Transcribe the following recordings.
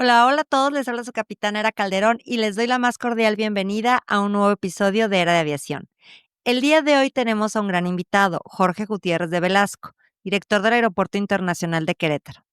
Hola, hola a todos, les habla su capitana Era Calderón y les doy la más cordial bienvenida a un nuevo episodio de Era de Aviación. El día de hoy tenemos a un gran invitado, Jorge Gutiérrez de Velasco, director del Aeropuerto Internacional de Querétaro.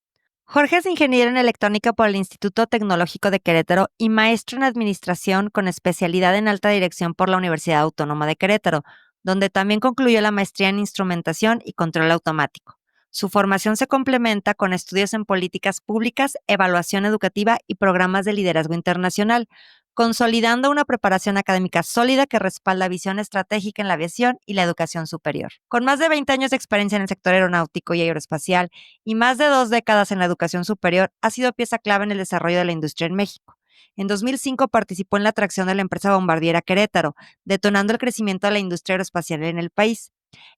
Jorge es ingeniero en electrónica por el Instituto Tecnológico de Querétaro y maestro en administración con especialidad en alta dirección por la Universidad Autónoma de Querétaro, donde también concluyó la maestría en instrumentación y control automático. Su formación se complementa con estudios en políticas públicas, evaluación educativa y programas de liderazgo internacional, consolidando una preparación académica sólida que respalda visión estratégica en la aviación y la educación superior. Con más de 20 años de experiencia en el sector aeronáutico y aeroespacial, y más de 2 décadas en la educación superior, ha sido pieza clave en el desarrollo de la industria en México. En 2005 participó en la atracción de la empresa bombardiera Querétaro, detonando el crecimiento de la industria aeroespacial en el país.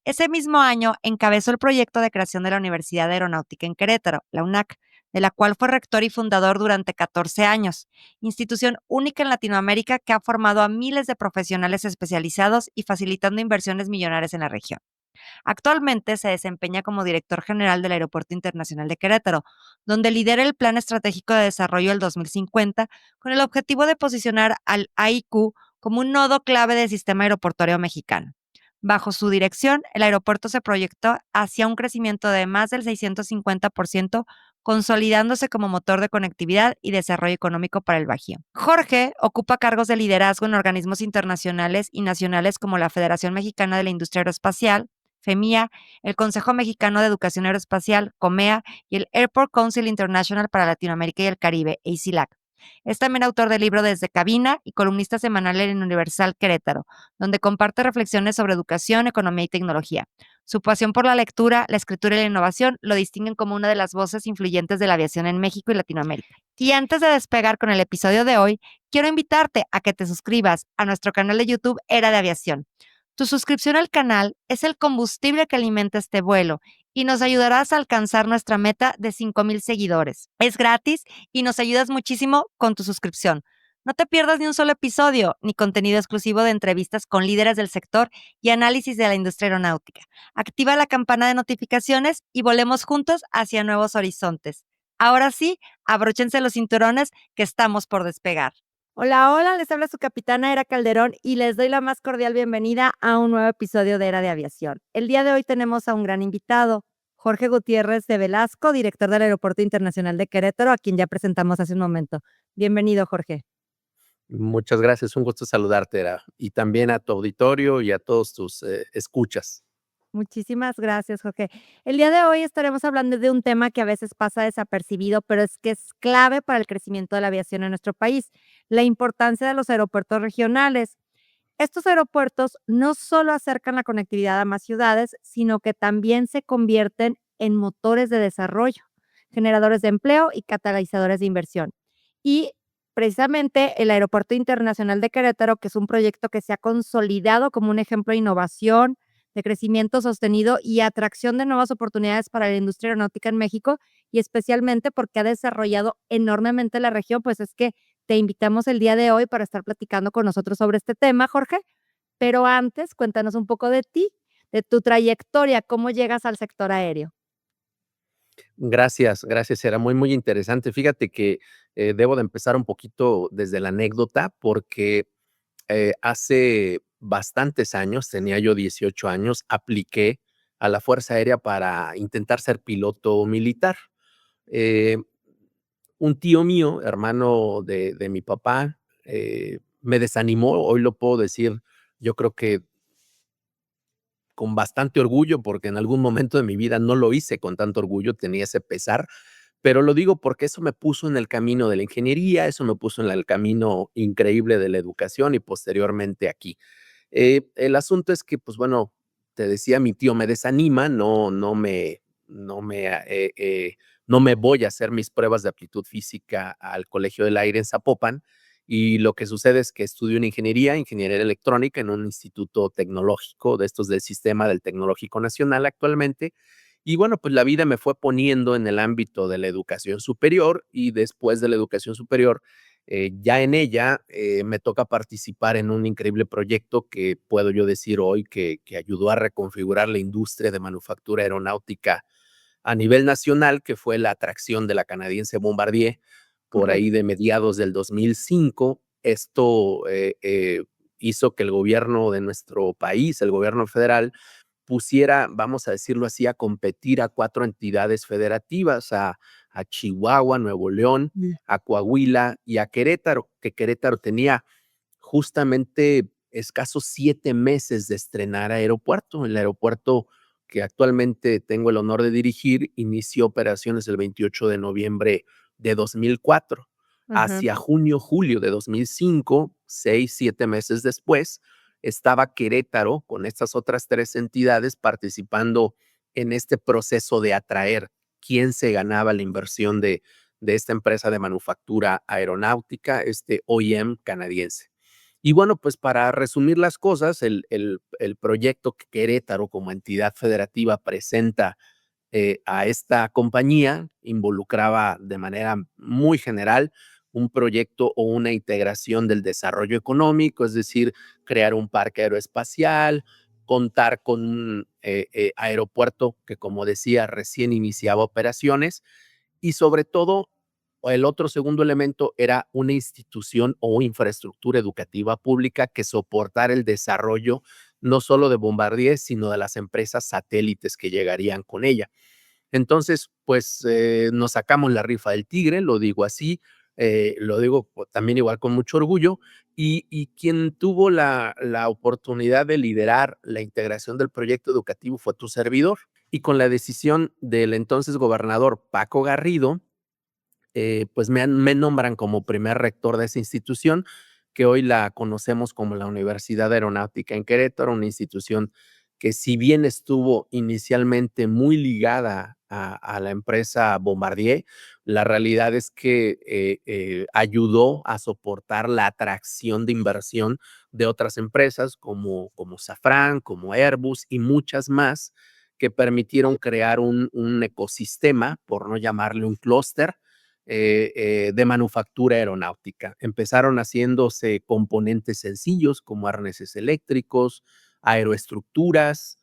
Ese mismo año encabezó el proyecto de creación de la Universidad Aeronáutica en Querétaro, la UNAC, de la cual fue rector y fundador durante 14 años, institución única en Latinoamérica que ha formado a miles de profesionales especializados y facilitando inversiones millonarias en la región. Actualmente se desempeña como director general del Aeropuerto Internacional de Querétaro, donde lidera el Plan Estratégico de Desarrollo del 2050 con el objetivo de posicionar al AIQ como un nodo clave del sistema aeroportuario mexicano. Bajo su dirección, el aeropuerto se proyectó hacia un crecimiento de más del 650%, consolidándose como motor de conectividad y desarrollo económico para el Bajío. Jorge ocupa cargos de liderazgo en organismos internacionales y nacionales como la Federación Mexicana de la Industria Aeroespacial, FEMIA, el Consejo Mexicano de Educación Aeroespacial, COMEA, y el Airport Council International para Latinoamérica y el Caribe, ACLAC. Es también autor del libro Desde Cabina y columnista semanal en Universal Querétaro, donde comparte reflexiones sobre educación, economía y tecnología. Su pasión por la lectura, la escritura y la innovación lo distinguen como una de las voces influyentes de la aviación en México y Latinoamérica. Y antes de despegar con el episodio de hoy, quiero invitarte a que te suscribas a nuestro canal de YouTube Era de Aviación. Tu suscripción al canal es el combustible que alimenta este vuelo y nos ayudarás a alcanzar nuestra meta de 5,000 seguidores. Es gratis y nos ayudas muchísimo con tu suscripción. No te pierdas ni un solo episodio, ni contenido exclusivo de entrevistas con líderes del sector y análisis de la industria aeronáutica. Activa la campana de notificaciones y volemos juntos hacia nuevos horizontes. Ahora sí, abróchense los cinturones que estamos por despegar. Hola, hola, les habla su capitana Era Calderón y les doy la más cordial bienvenida a un nuevo episodio de Era de Aviación. El día de hoy tenemos a un gran invitado, Jorge Gutiérrez de Velasco, director del Aeropuerto Internacional de Querétaro, a quien ya presentamos hace un momento. Bienvenido, Jorge. Muchas gracias, un gusto saludarte, Era, y también a tu auditorio y a todos tus escuchas. Muchísimas gracias, Jorge. El día de hoy estaremos hablando de un tema que a veces pasa desapercibido, pero es que es clave para el crecimiento de la aviación en nuestro país, la importancia de los aeropuertos regionales. Estos aeropuertos no solo acercan la conectividad a más ciudades, sino que también se convierten en motores de desarrollo, generadores de empleo y catalizadores de inversión. Y precisamente el Aeropuerto Internacional de Querétaro, que es un proyecto que se ha consolidado como un ejemplo de innovación, de crecimiento sostenido y atracción de nuevas oportunidades para la industria aeronáutica en México, y especialmente porque ha desarrollado enormemente la región, pues es que te invitamos el día de hoy para estar platicando con nosotros sobre este tema, Jorge. Pero antes, cuéntanos un poco de ti, de tu trayectoria, cómo llegas al sector aéreo. Gracias, gracias, Era muy, muy interesante. Fíjate que debo de empezar un poquito desde la anécdota porque hace bastantes años, tenía yo 18 años, apliqué a la Fuerza Aérea para intentar ser piloto militar. Eh, un tío mío, hermano de mi papá, me desanimó, hoy lo puedo decir, yo creo que con bastante orgullo, porque en algún momento de mi vida no lo hice con tanto orgullo, tenía ese pesar, pero lo digo porque eso me puso en el camino de la ingeniería, eso me puso en el camino increíble de la educación y posteriormente aquí. El asunto es que, pues bueno, te decía, mi tío me desanima, no me, no me voy a hacer mis pruebas de aptitud física al Colegio del Aire en Zapopan, y lo que sucede es que estudio una ingeniería electrónica en un instituto tecnológico de estos del sistema del Tecnológico Nacional actualmente. Y bueno, pues la vida me fue poniendo en el ámbito de la educación superior y después de la educación superior, ya en ella me toca participar en un increíble proyecto que puedo yo decir hoy que ayudó a reconfigurar la industria de manufactura aeronáutica a nivel nacional, que fue la atracción de la canadiense Bombardier por ahí Correcto. de mediados del 2005. Esto hizo que el gobierno de nuestro país, el gobierno federal, pusiera, vamos a decirlo así, a competir a 4 entidades federativas, a Chihuahua, Nuevo León, a Coahuila y a Querétaro, que Querétaro tenía justamente escasos 7 meses de estrenar aeropuerto. El aeropuerto que actualmente tengo el honor de dirigir inició operaciones el 28 de noviembre de 2004. Ujú. Hacia junio, julio de 2005, 6, 7 meses después, estaba Querétaro con estas otras 3 entidades participando en este proceso de atraer quién se ganaba la inversión de esta empresa de manufactura aeronáutica, este OEM canadiense. Y bueno, pues para resumir las cosas, el proyecto que Querétaro como entidad federativa presenta a esta compañía involucraba de manera muy general un proyecto o una integración del desarrollo económico, es decir, crear un parque aeroespacial, contar con un aeropuerto que, como decía, recién iniciaba operaciones y sobre todo, el otro segundo elemento era una institución o infraestructura educativa pública que soportara el desarrollo no solo de Bombardier, sino de las empresas satélites que llegarían con ella. Entonces, pues, nos sacamos la rifa del tigre, lo digo así, lo digo también igual con mucho orgullo, y quien tuvo la oportunidad de liderar la integración del proyecto educativo fue tu servidor. Y con la decisión del entonces gobernador Paco Garrido, pues me nombran como primer rector de esa institución, que hoy la conocemos como la Universidad Aeronáutica en Querétaro, una institución que si bien estuvo inicialmente muy ligada a la empresa Bombardier, la realidad es que ayudó a soportar la atracción de inversión de otras empresas como Safran, como Airbus y muchas más que permitieron crear un ecosistema, por no llamarle un clúster, de manufactura aeronáutica. Empezaron haciéndose componentes sencillos como arneses eléctricos, aeroestructuras,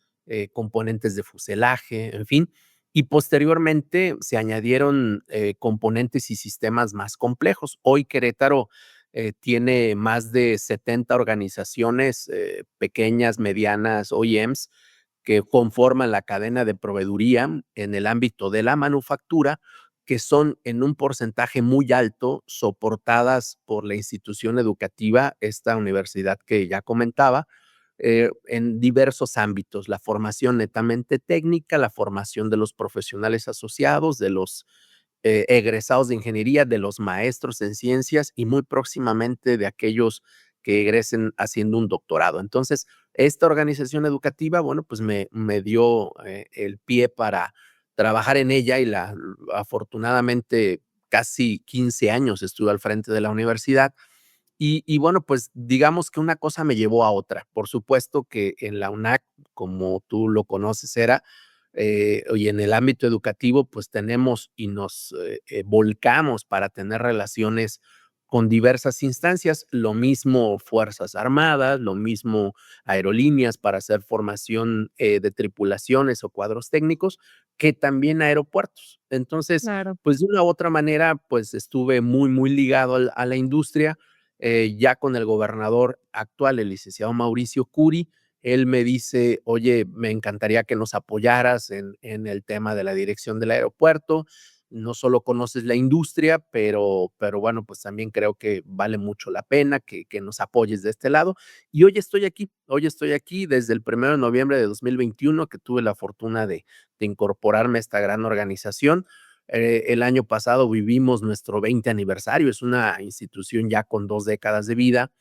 componentes de fuselaje, en fin. Y posteriormente se añadieron componentes y sistemas más complejos. Hoy Querétaro tiene más de 70 organizaciones pequeñas, medianas, OEMs, que conforman la cadena de proveeduría en el ámbito de la manufactura, que son en un porcentaje muy alto soportadas por la institución educativa, esta universidad que ya comentaba, en diversos ámbitos, la formación netamente técnica, la formación de los profesionales asociados, de los egresados de ingeniería, de los maestros en ciencias y muy próximamente de aquellos que egresen haciendo un doctorado. Entonces, esta organización educativa, bueno, pues me dio el pie para trabajar en ella y afortunadamente casi 15 años estuve al frente de la universidad y bueno, pues digamos que una cosa me llevó a otra. Por supuesto que en la UNAC, como tú lo conoces, y en el ámbito educativo, pues tenemos y nos volcamos para tener relaciones con diversas instancias, lo mismo Fuerzas Armadas, lo mismo aerolíneas para hacer formación de tripulaciones o cuadros técnicos, que también aeropuertos. Entonces, Claro. pues de una u otra manera, pues estuve muy, muy ligado a la industria ya con el gobernador actual, el licenciado Mauricio Curi. Él me dice, oye, me encantaría que nos apoyaras en el tema de la dirección del aeropuerto. No solo conoces la industria, pero bueno, pues también creo que vale mucho la pena que nos apoyes de este lado. Y hoy estoy aquí desde el 1 de noviembre de 2021 que tuve la fortuna de incorporarme a esta gran organización. El año pasado vivimos nuestro 20 aniversario, es una institución ya con 2 décadas de vida.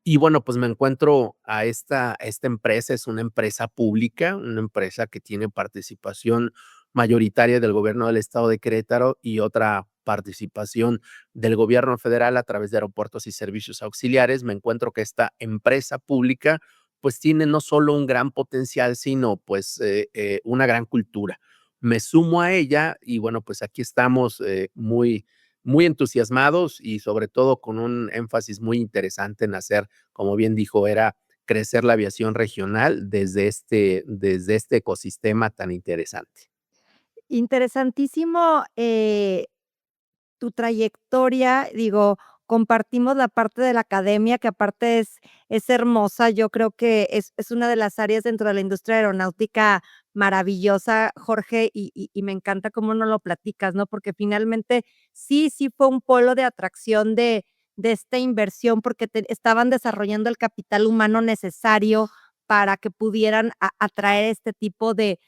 Y bueno, pues me encuentro a esta empresa, es una empresa pública, una empresa que tiene participación mayoritaria del gobierno del estado de Querétaro y otra participación del gobierno federal a través de aeropuertos y servicios auxiliares. Me encuentro que esta empresa pública pues tiene no solo un gran potencial, sino pues una gran cultura. Me sumo a ella y bueno, pues aquí estamos muy entusiasmados y sobre todo con un énfasis muy interesante en hacer, como bien dijo, era crecer la aviación regional desde este ecosistema tan interesante. Interesantísimo, tu trayectoria, digo, compartimos la parte de la academia, que aparte es hermosa. Yo creo que es una de las áreas dentro de la industria aeronáutica maravillosa, Jorge, y me encanta cómo nos lo platicas, ¿no? Porque finalmente sí fue un polo de atracción de esta inversión, porque estaban desarrollando el capital humano necesario para que pudieran atraer este tipo de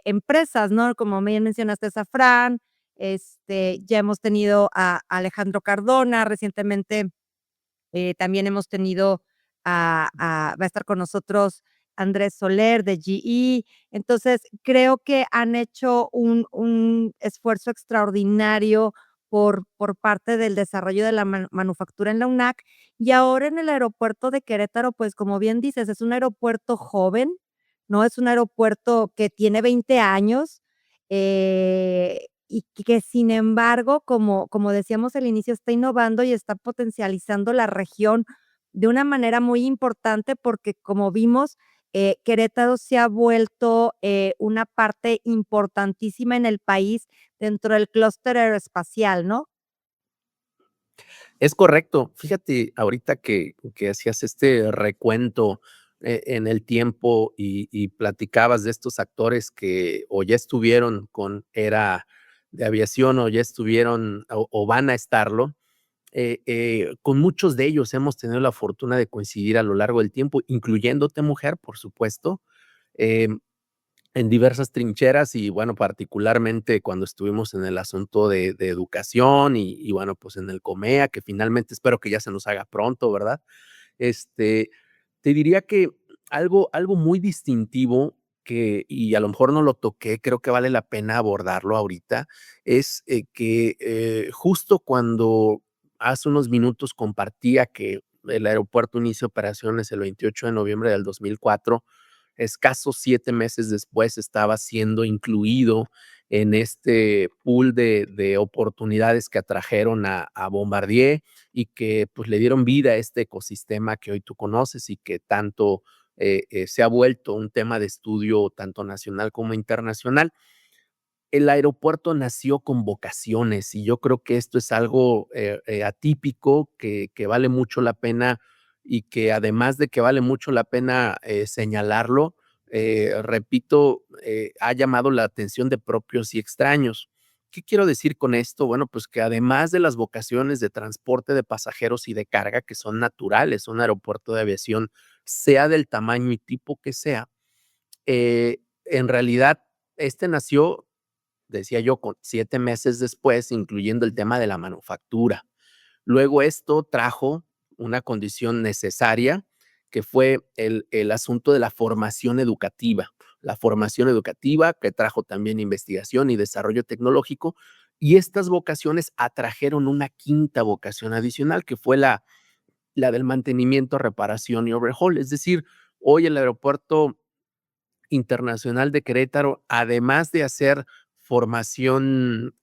empresas, ¿no? Como bien mencionaste, Safran, ya hemos tenido a Alejandro Cardona, recientemente también hemos tenido va a estar con nosotros Andrés Soler de GE. Entonces, creo que han hecho un esfuerzo extraordinario por parte del desarrollo de la manufactura en la UNAC. Y ahora en el aeropuerto de Querétaro, pues, como bien dices, es un aeropuerto joven, ¿no? Es un aeropuerto que tiene 20 años, y que, sin embargo, como decíamos al inicio, está innovando y está potencializando la región de una manera muy importante, porque, como vimos, Querétaro se ha vuelto, una parte importantísima en el país dentro del clúster aeroespacial, ¿no? Es correcto. Fíjate, ahorita que hacías este recuento, en el tiempo y platicabas de estos actores que o ya estuvieron con Era de Aviación o ya estuvieron o van a estarlo, con muchos de ellos hemos tenido la fortuna de coincidir a lo largo del tiempo, incluyéndote, mujer, por supuesto. Em, en diversas trincheras y, bueno, particularmente cuando estuvimos en el asunto de educación y, bueno, pues en el COMEA, que finalmente espero que ya se nos haga pronto, ¿verdad? Este, te diría que algo muy distintivo que, y a lo mejor no lo toqué, creo que vale la pena abordarlo ahorita, es, que, justo cuando hace unos minutos compartía que el aeropuerto inicia operaciones el 28 de noviembre del 2004, escasos 7 meses después estaba siendo incluido en este pool de oportunidades que atrajeron a Bombardier y que, pues, le dieron vida a este ecosistema que hoy tú conoces y que tanto, se ha vuelto un tema de estudio tanto nacional como internacional. El aeropuerto nació con vocaciones y yo creo que esto es algo, atípico que vale mucho la pena y que además de que vale mucho la pena, señalarlo, repito, ha llamado la atención de propios y extraños. ¿Qué quiero decir con esto? Bueno, pues que además de las vocaciones de transporte de pasajeros y de carga, que son naturales, un aeropuerto de aviación, sea del tamaño y tipo que sea, en realidad, este nació, decía yo, con 7 meses después, incluyendo el tema de la manufactura. Luego esto trajo una condición necesaria, que fue el asunto de la formación educativa. La formación educativa que trajo también investigación y desarrollo tecnológico, y estas vocaciones atrajeron una quinta vocación adicional, que fue la del mantenimiento, reparación y overhaul. Es decir, hoy el aeropuerto Internacional de Querétaro, además de hacer formación,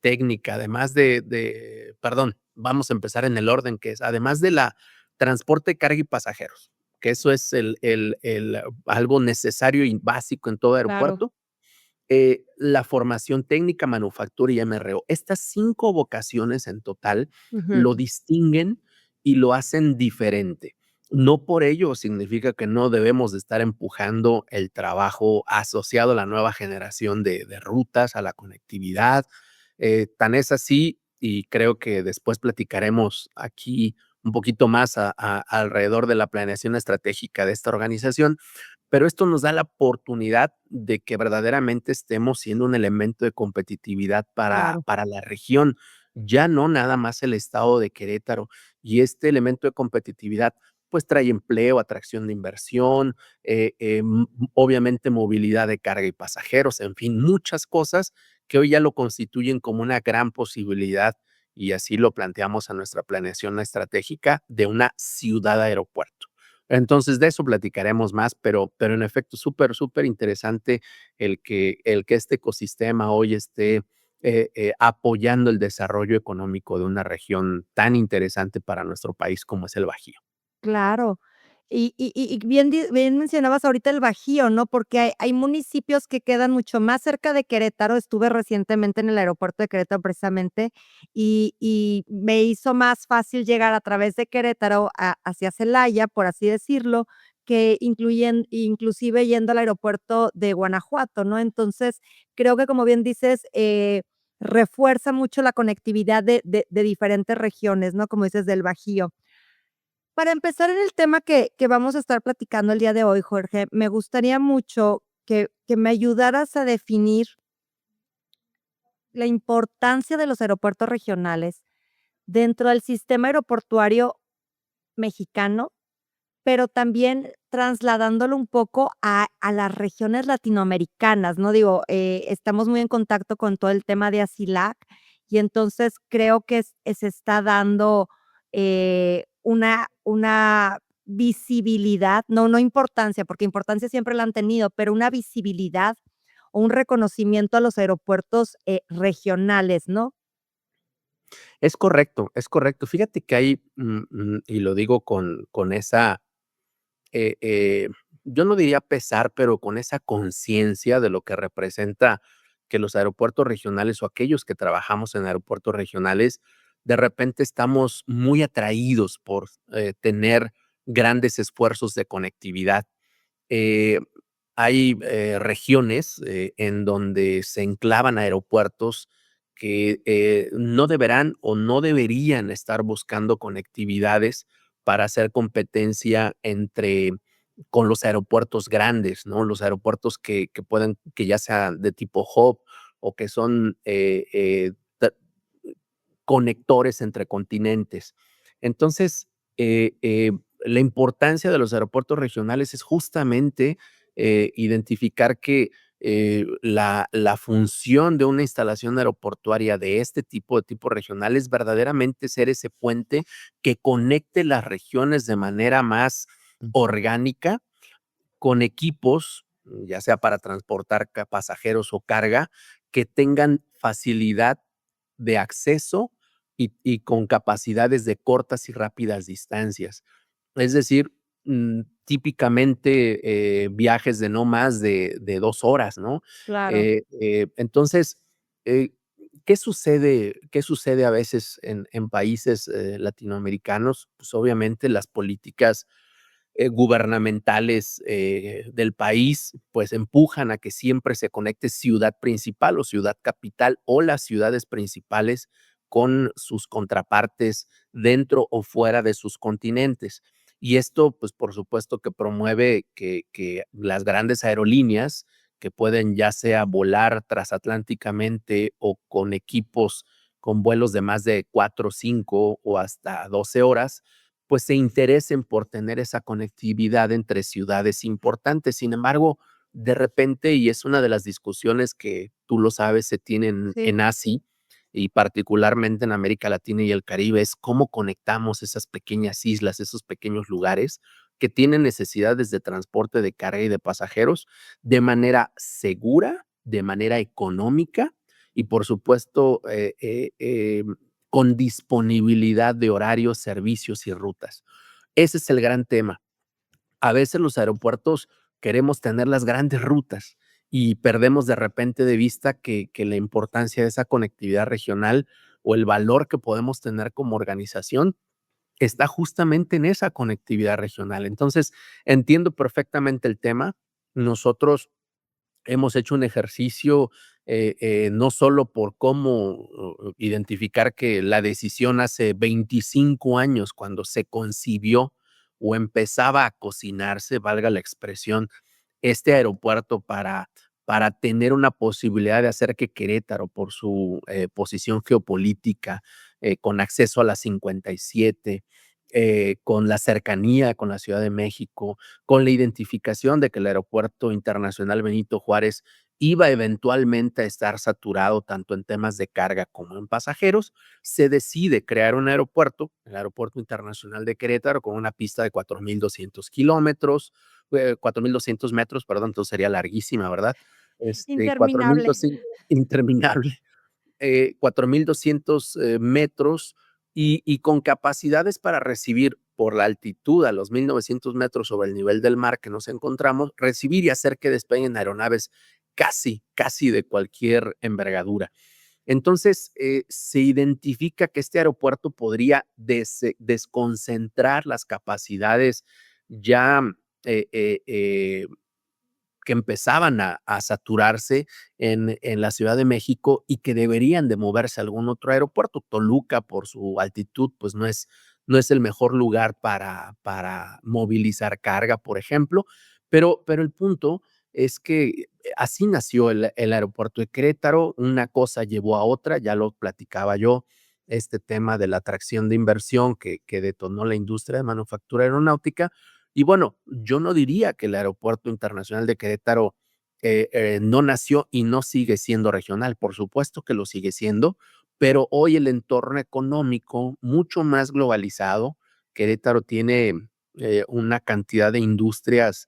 técnica, además perdón, vamos a empezar en el orden que es, además de la transporte, carga y pasajeros, que eso es el algo necesario y básico en todo Claro. aeropuerto, la formación técnica, manufactura y MRO. Estas 5 vocaciones en total Ujú. lo distinguen y lo hacen diferente. No por ello significa que no debemos de estar empujando el trabajo asociado a la nueva generación de rutas, a la conectividad. Tan es así, y creo que después platicaremos aquí un poquito más alrededor de la planeación estratégica de esta organización, pero esto nos da la oportunidad de que verdaderamente estemos siendo un elemento de competitividad Claro. para la región, ya no nada más el estado de Querétaro. Y este elemento de competitividad, pues trae empleo, atracción de inversión, obviamente movilidad de carga y pasajeros, en fin, muchas cosas que hoy ya lo constituyen como una gran posibilidad, y así lo planteamos a nuestra planeación estratégica de una ciudad aeropuerto. Entonces, de eso platicaremos más, pero en efecto, súper, súper interesante el que este ecosistema hoy esté, apoyando el desarrollo económico de una región tan interesante para nuestro país como es el Bajío. Claro. Y bien mencionabas ahorita el Bajío, ¿no? Porque hay municipios que quedan mucho más cerca de Querétaro. Estuve recientemente en el aeropuerto de Querétaro, precisamente, y me hizo más fácil llegar a través de Querétaro hacia Celaya, por así decirlo, que inclusive yendo al aeropuerto de Guanajuato, ¿no? Entonces, creo que, como bien dices, refuerza mucho la conectividad de diferentes regiones, ¿no? Como dices, del Bajío. Para empezar en el tema que vamos a estar platicando el día de hoy, Jorge, me gustaría mucho que me ayudaras a definir la importancia de los aeropuertos regionales dentro del sistema aeroportuario mexicano, pero también trasladándolo un poco a las regiones latinoamericanas, ¿no? Digo, estamos muy en contacto con todo el tema de ASILAC, y entonces creo que se está dando, una visibilidad, no importancia, porque importancia siempre la han tenido, pero una visibilidad o un reconocimiento a los aeropuertos, regionales, ¿no? Es correcto, es correcto. Fíjate que hay, y lo digo con esa, eh eh, yo no diría pesar, pero con esa conciencia de lo que representa que los aeropuertos regionales, o aquellos que trabajamos en aeropuertos regionales, de repente estamos muy atraídos por, tener grandes esfuerzos de conectividad. Eh, Hay, regiones, en donde se enclavan aeropuertos que, no deberán o no deberían estar buscando conectividades para hacer competencia con los aeropuertos grandes, ¿no? Los aeropuertos que ya sea de tipo hub o que son, conectores entre continentes. Entonces, la importancia de los aeropuertos regionales es justamente, identificar que, la función de una instalación aeroportuaria de este tipo, de tipo regional, es verdaderamente ser ese puente que conecte las regiones de manera más orgánica, con equipos, ya sea para transportar pasajeros o carga, que tengan facilidad de acceso y con capacidades de cortas y rápidas distancias. Es decir, típicamente, viajes de no más de 2 horas, ¿no? Claro. Entonces, eh, ¿qué sucede a veces en países, latinoamericanos? Pues, obviamente, las políticas gubernamentales, del país, pues empujan a que siempre se conecte ciudad principal o ciudad capital o las ciudades principales con sus contrapartes dentro o fuera de sus continentes. Y esto, pues por supuesto que promueve que las grandes aerolíneas que pueden ya sea volar transatlánticamente o con equipos con vuelos de más de 4, 5 o hasta 12 horas, pues se interesen por tener esa conectividad entre ciudades importantes. Sin embargo, de repente, y es una de las discusiones que tú lo sabes, se tienen Sí. en Asia y particularmente en América Latina y el Caribe, es cómo conectamos esas pequeñas islas, esos pequeños lugares que tienen necesidades de transporte de carga y de pasajeros de manera segura, de manera económica y por supuesto, con disponibilidad de horarios, servicios y rutas. Ese es el gran tema. A veces los aeropuertos queremos tener las grandes rutas y perdemos de repente de vista que la importancia de esa conectividad regional o el valor que podemos tener como organización está justamente en esa conectividad regional. Entonces, entiendo perfectamente el tema. Nosotros hemos hecho un ejercicio, no solo por cómo identificar que la decisión hace 25 años, cuando se concibió o empezaba a cocinarse, valga la expresión, este aeropuerto para tener una posibilidad de hacer que Querétaro, por su posición geopolítica, con acceso a la 57, con la cercanía con la Ciudad de México, con la identificación de que el Aeropuerto Internacional Benito Juárez iba eventualmente a estar saturado tanto en temas de carga como en pasajeros, se decide crear un aeropuerto, el Aeropuerto Internacional de Querétaro, con una pista de 4,200 kilómetros, 4,200 metros, perdón, entonces sería larguísima, ¿verdad? Interminable. 4,200, interminable, 4,200 metros y con capacidades para recibir por la altitud a los 1900 metros sobre el nivel del mar que nos encontramos, recibir y hacer que despeguen aeronaves casi de cualquier envergadura. Entonces, se identifica que este aeropuerto podría desconcentrar las capacidades ya eh, eh, eh, que empezaban a saturarse en la Ciudad de México y que deberían de moverse a algún otro aeropuerto. Toluca, por su altitud, pues no es el mejor lugar para movilizar carga, por ejemplo, pero el punto es que así nació el aeropuerto de Querétaro, una cosa llevó a otra, ya lo platicaba yo, este tema de la atracción de inversión que detonó la industria de manufactura aeronáutica, y bueno, yo no diría que el Aeropuerto Internacional de Querétaro no nació y no sigue siendo regional. Por supuesto que lo sigue siendo, pero hoy el entorno económico mucho más globalizado. Querétaro tiene una cantidad de industrias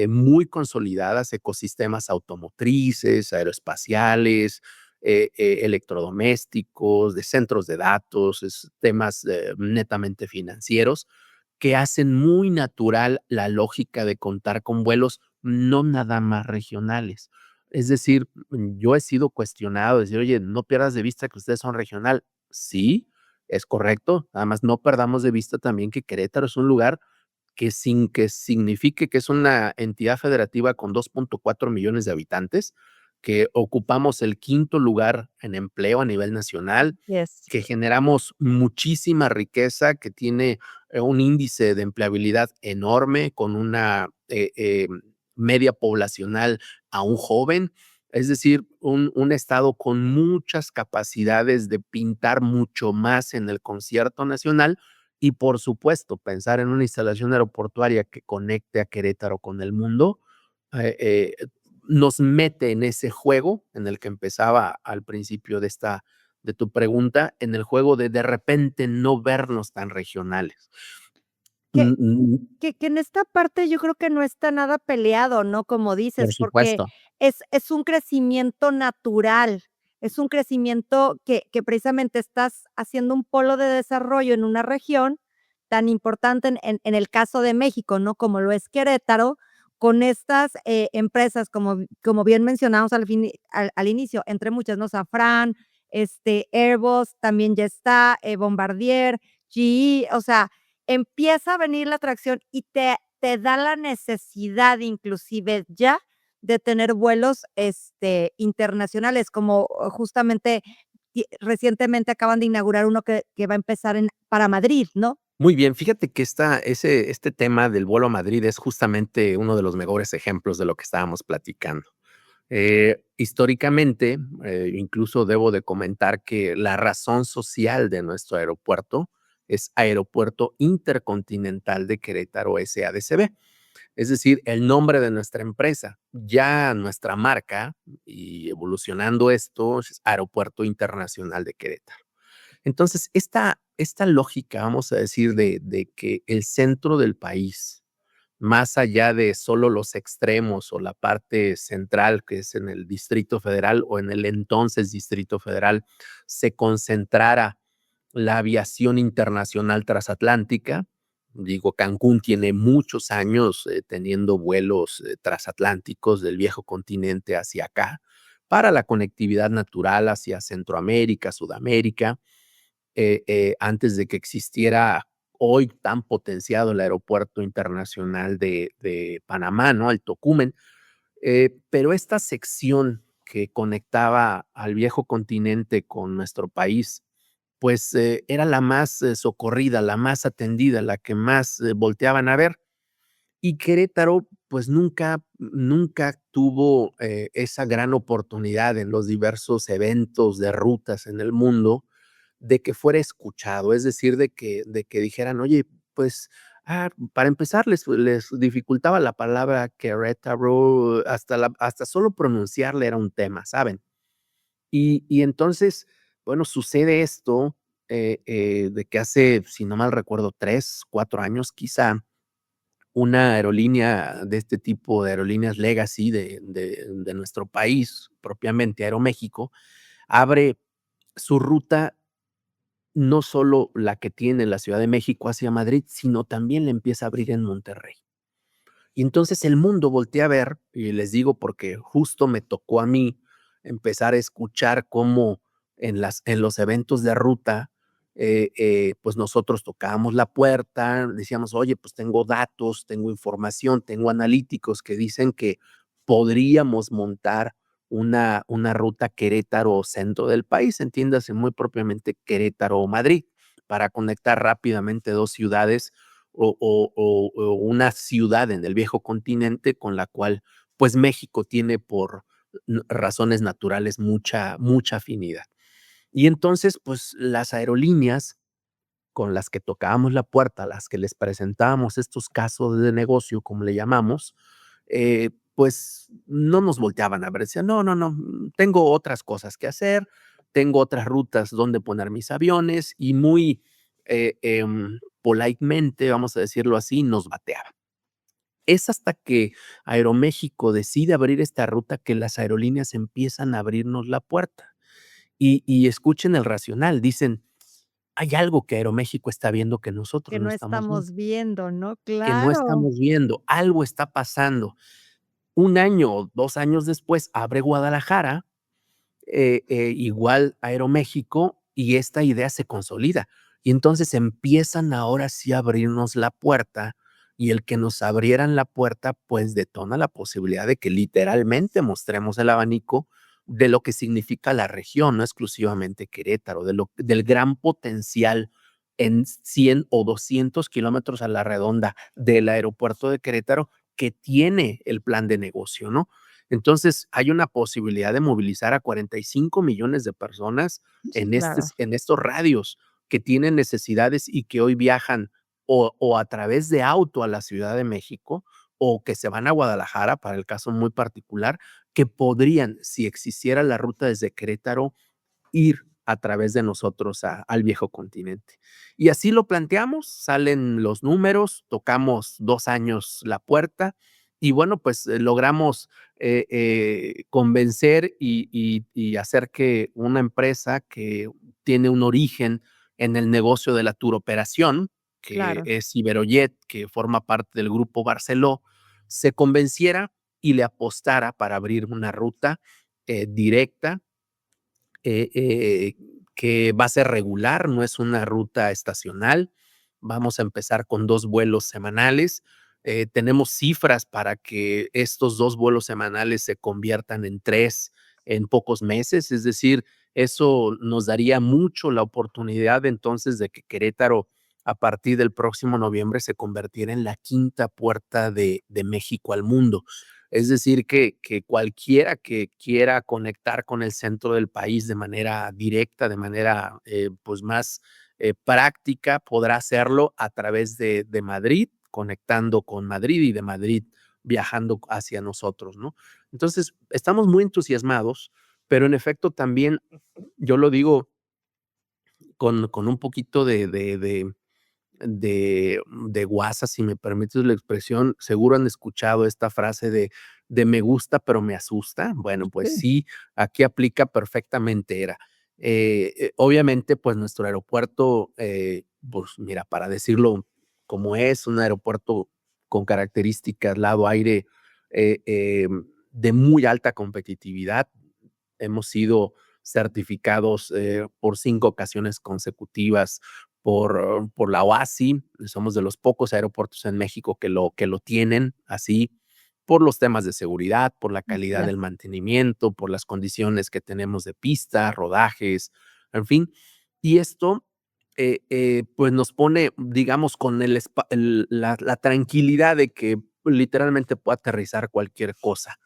muy consolidadas, ecosistemas automotrices, aeroespaciales, electrodomésticos, de centros de datos, temas netamente financieros que hacen muy natural la lógica de contar con vuelos no nada más regionales. Es decir, yo he sido cuestionado, decir: "Oye, no pierdas de vista que ustedes son regional". Sí, es correcto, nada más no perdamos de vista también que Querétaro es un lugar que sin que signifique que es una entidad federativa con 2.4 millones de habitantes, que ocupamos el quinto lugar en empleo a nivel nacional, Yes. que generamos muchísima riqueza, que tiene un índice de empleabilidad enorme, con una media poblacional aún joven, es decir, un estado con muchas capacidades de pintar mucho más en el concierto nacional y, por supuesto, pensar en una instalación aeroportuaria que conecte a Querétaro con el mundo, eh eh, nos mete en ese juego en el que empezaba al principio de tu pregunta, en el juego de repente no vernos tan regionales. Que Mm, mm, que en esta parte yo creo que no está nada peleado, ¿no? Como por dices, porque supuesto. es un crecimiento natural, es un crecimiento que precisamente estás haciendo un polo de desarrollo en una región tan importante en el caso de México, ¿no? Como lo es Querétaro, con estas, empresas, como bien mencionamos al inicio, entre muchas, ¿no? Safran, Airbus también ya está, Bombardier, GE, o sea, empieza a venir la atracción y te da la necesidad, inclusive ya, de tener vuelos, internacionales, como justamente recientemente acaban de inaugurar uno que va a empezar para Madrid, ¿no? Muy bien, fíjate que este tema del vuelo a Madrid es justamente uno de los mejores ejemplos de lo que estábamos platicando. Históricamente, incluso debo de comentar que la razón social de nuestro aeropuerto es Aeropuerto Intercontinental de Querétaro SADCB, es decir, el nombre de nuestra empresa. Ya nuestra marca, y evolucionando esto, es Aeropuerto Internacional de Querétaro. Entonces, esta lógica, vamos a decir, de que el centro del país, más allá de solo los extremos o la parte central, que es en el Distrito Federal o en el entonces Distrito Federal, se concentrara la aviación internacional transatlántica. Digo, Cancún tiene muchos años teniendo vuelos transatlánticos del viejo continente hacia acá para la conectividad natural hacia Centroamérica, Sudamérica, antes de que existiera hoy tan potenciado el Aeropuerto Internacional de Panamá, ¿no? El Tocumen. Pero esta sección que conectaba al viejo continente con nuestro país, pues era la más socorrida, la más atendida, la que más volteaban a ver. Y Querétaro, pues nunca tuvo esa gran oportunidad en los diversos eventos de rutas en el mundo de que fuera escuchado, es decir, de que dijeran: "Oye, pues, para empezar, les dificultaba la palabra Querétaro, hasta solo pronunciarla era un tema", ¿saben? Y entonces, bueno, sucede esto, de que hace, si no mal recuerdo, 3 4 años, quizá, una aerolínea de este tipo de aerolíneas legacy de nuestro país, propiamente Aeroméxico, abre su ruta no solo la que tiene la Ciudad de México hacia Madrid, sino también la empieza a abrir en Monterrey. Y entonces el mundo voltea a ver, y les digo porque justo me tocó a mí empezar a escuchar cómo en los eventos de ruta, pues nosotros tocábamos la puerta, decíamos, oye, pues tengo datos, tengo información, tengo analíticos que dicen que podríamos montar una ruta Querétaro centro del país, entiéndase muy propiamente Querétaro o Madrid, para conectar rápidamente dos ciudades o una ciudad en el viejo continente con la cual, pues, México tiene por razones naturales mucha afinidad. Y entonces, pues, las aerolíneas con las que tocábamos la puerta, a las que les presentábamos estos casos de negocio, como le llamamos, pues, no nos volteaban a ver, decían: "No, no, no, tengo otras cosas que hacer, tengo otras rutas donde poner mis aviones", y muy, politemente, vamos a decirlo así, nos bateaban. Es hasta que Aeroméxico decide abrir esta ruta que las aerolíneas empiezan a abrirnos la puerta. Y escuchen el racional, dicen: "Hay algo que Aeroméxico está viendo que Que nosotros no no estamos viendo, estamos viendo, ¿no? que no Claro. estamos viendo, algo está pasando". Un año o 2 años después abre Guadalajara, igual Aeroméxico, y esta idea se consolida. Y entonces empiezan ahora sí a abrirnos la puerta, y el que nos abrieran la puerta, pues detona la posibilidad de que literalmente mostremos el abanico de lo que significa la región, no exclusivamente Querétaro, del gran potencial en 100 o 200 kilómetros a la redonda del aeropuerto de Querétaro que tiene el plan de negocio, ¿no? Entonces, hay una posibilidad de movilizar a 45 millones de personas Sí, claro. en estos radios que tienen necesidades y que hoy viajan o a través de auto a la Ciudad de México, o que se van a Guadalajara, para el caso muy particular, que podrían, si existiera la ruta desde Querétaro, ir a través de nosotros al viejo continente. Y así lo planteamos, salen los números, tocamos 2 años la puerta y bueno, pues, logramos, convencer y hacer que una empresa que tiene un origen en el negocio de la turoperación, que Claro. es Iberojet, que forma parte del grupo Barceló, se convenciera y le apostara para abrir una ruta, directa, eh eh, que va a ser regular, no es una ruta estacional. Vamos a empezar con 2 vuelos semanales. Tenemos cifras para que estos 2 vuelos semanales se conviertan en 3 en pocos meses, es decir, eso nos daría mucho la oportunidad entonces de que Querétaro, a partir del próximo noviembre, se convirtiera en la quinta puerta de México al mundo. Es decir, que cualquiera que quiera conectar con el centro del país de manera directa, de manera, pues, más, práctica, podrá hacerlo a través de Madrid, conectando con Madrid y de Madrid viajando hacia nosotros, ¿no? Entonces, estamos muy entusiasmados, pero en efecto también, yo lo digo con un poquito de guasa, si me permites la expresión, seguro han escuchado esta frase de me gusta, pero me asusta. Bueno, pues Sí. sí, aquí aplica perfectamente era. Obviamente, pues nuestro aeropuerto, pues mira, para decirlo como es, un aeropuerto con características lado aire, de muy alta competitividad. Hemos sido certificados, por 5 ocasiones consecutivas por la OASI. Somos de los pocos aeropuertos en México que lo tienen así, por los temas de seguridad, por la calidad Ya. del mantenimiento, por las condiciones que tenemos de pista, rodajes, en fin. Y esto, pues, nos pone, digamos, con la tranquilidad de que literalmente puede aterrizar cualquier cosa.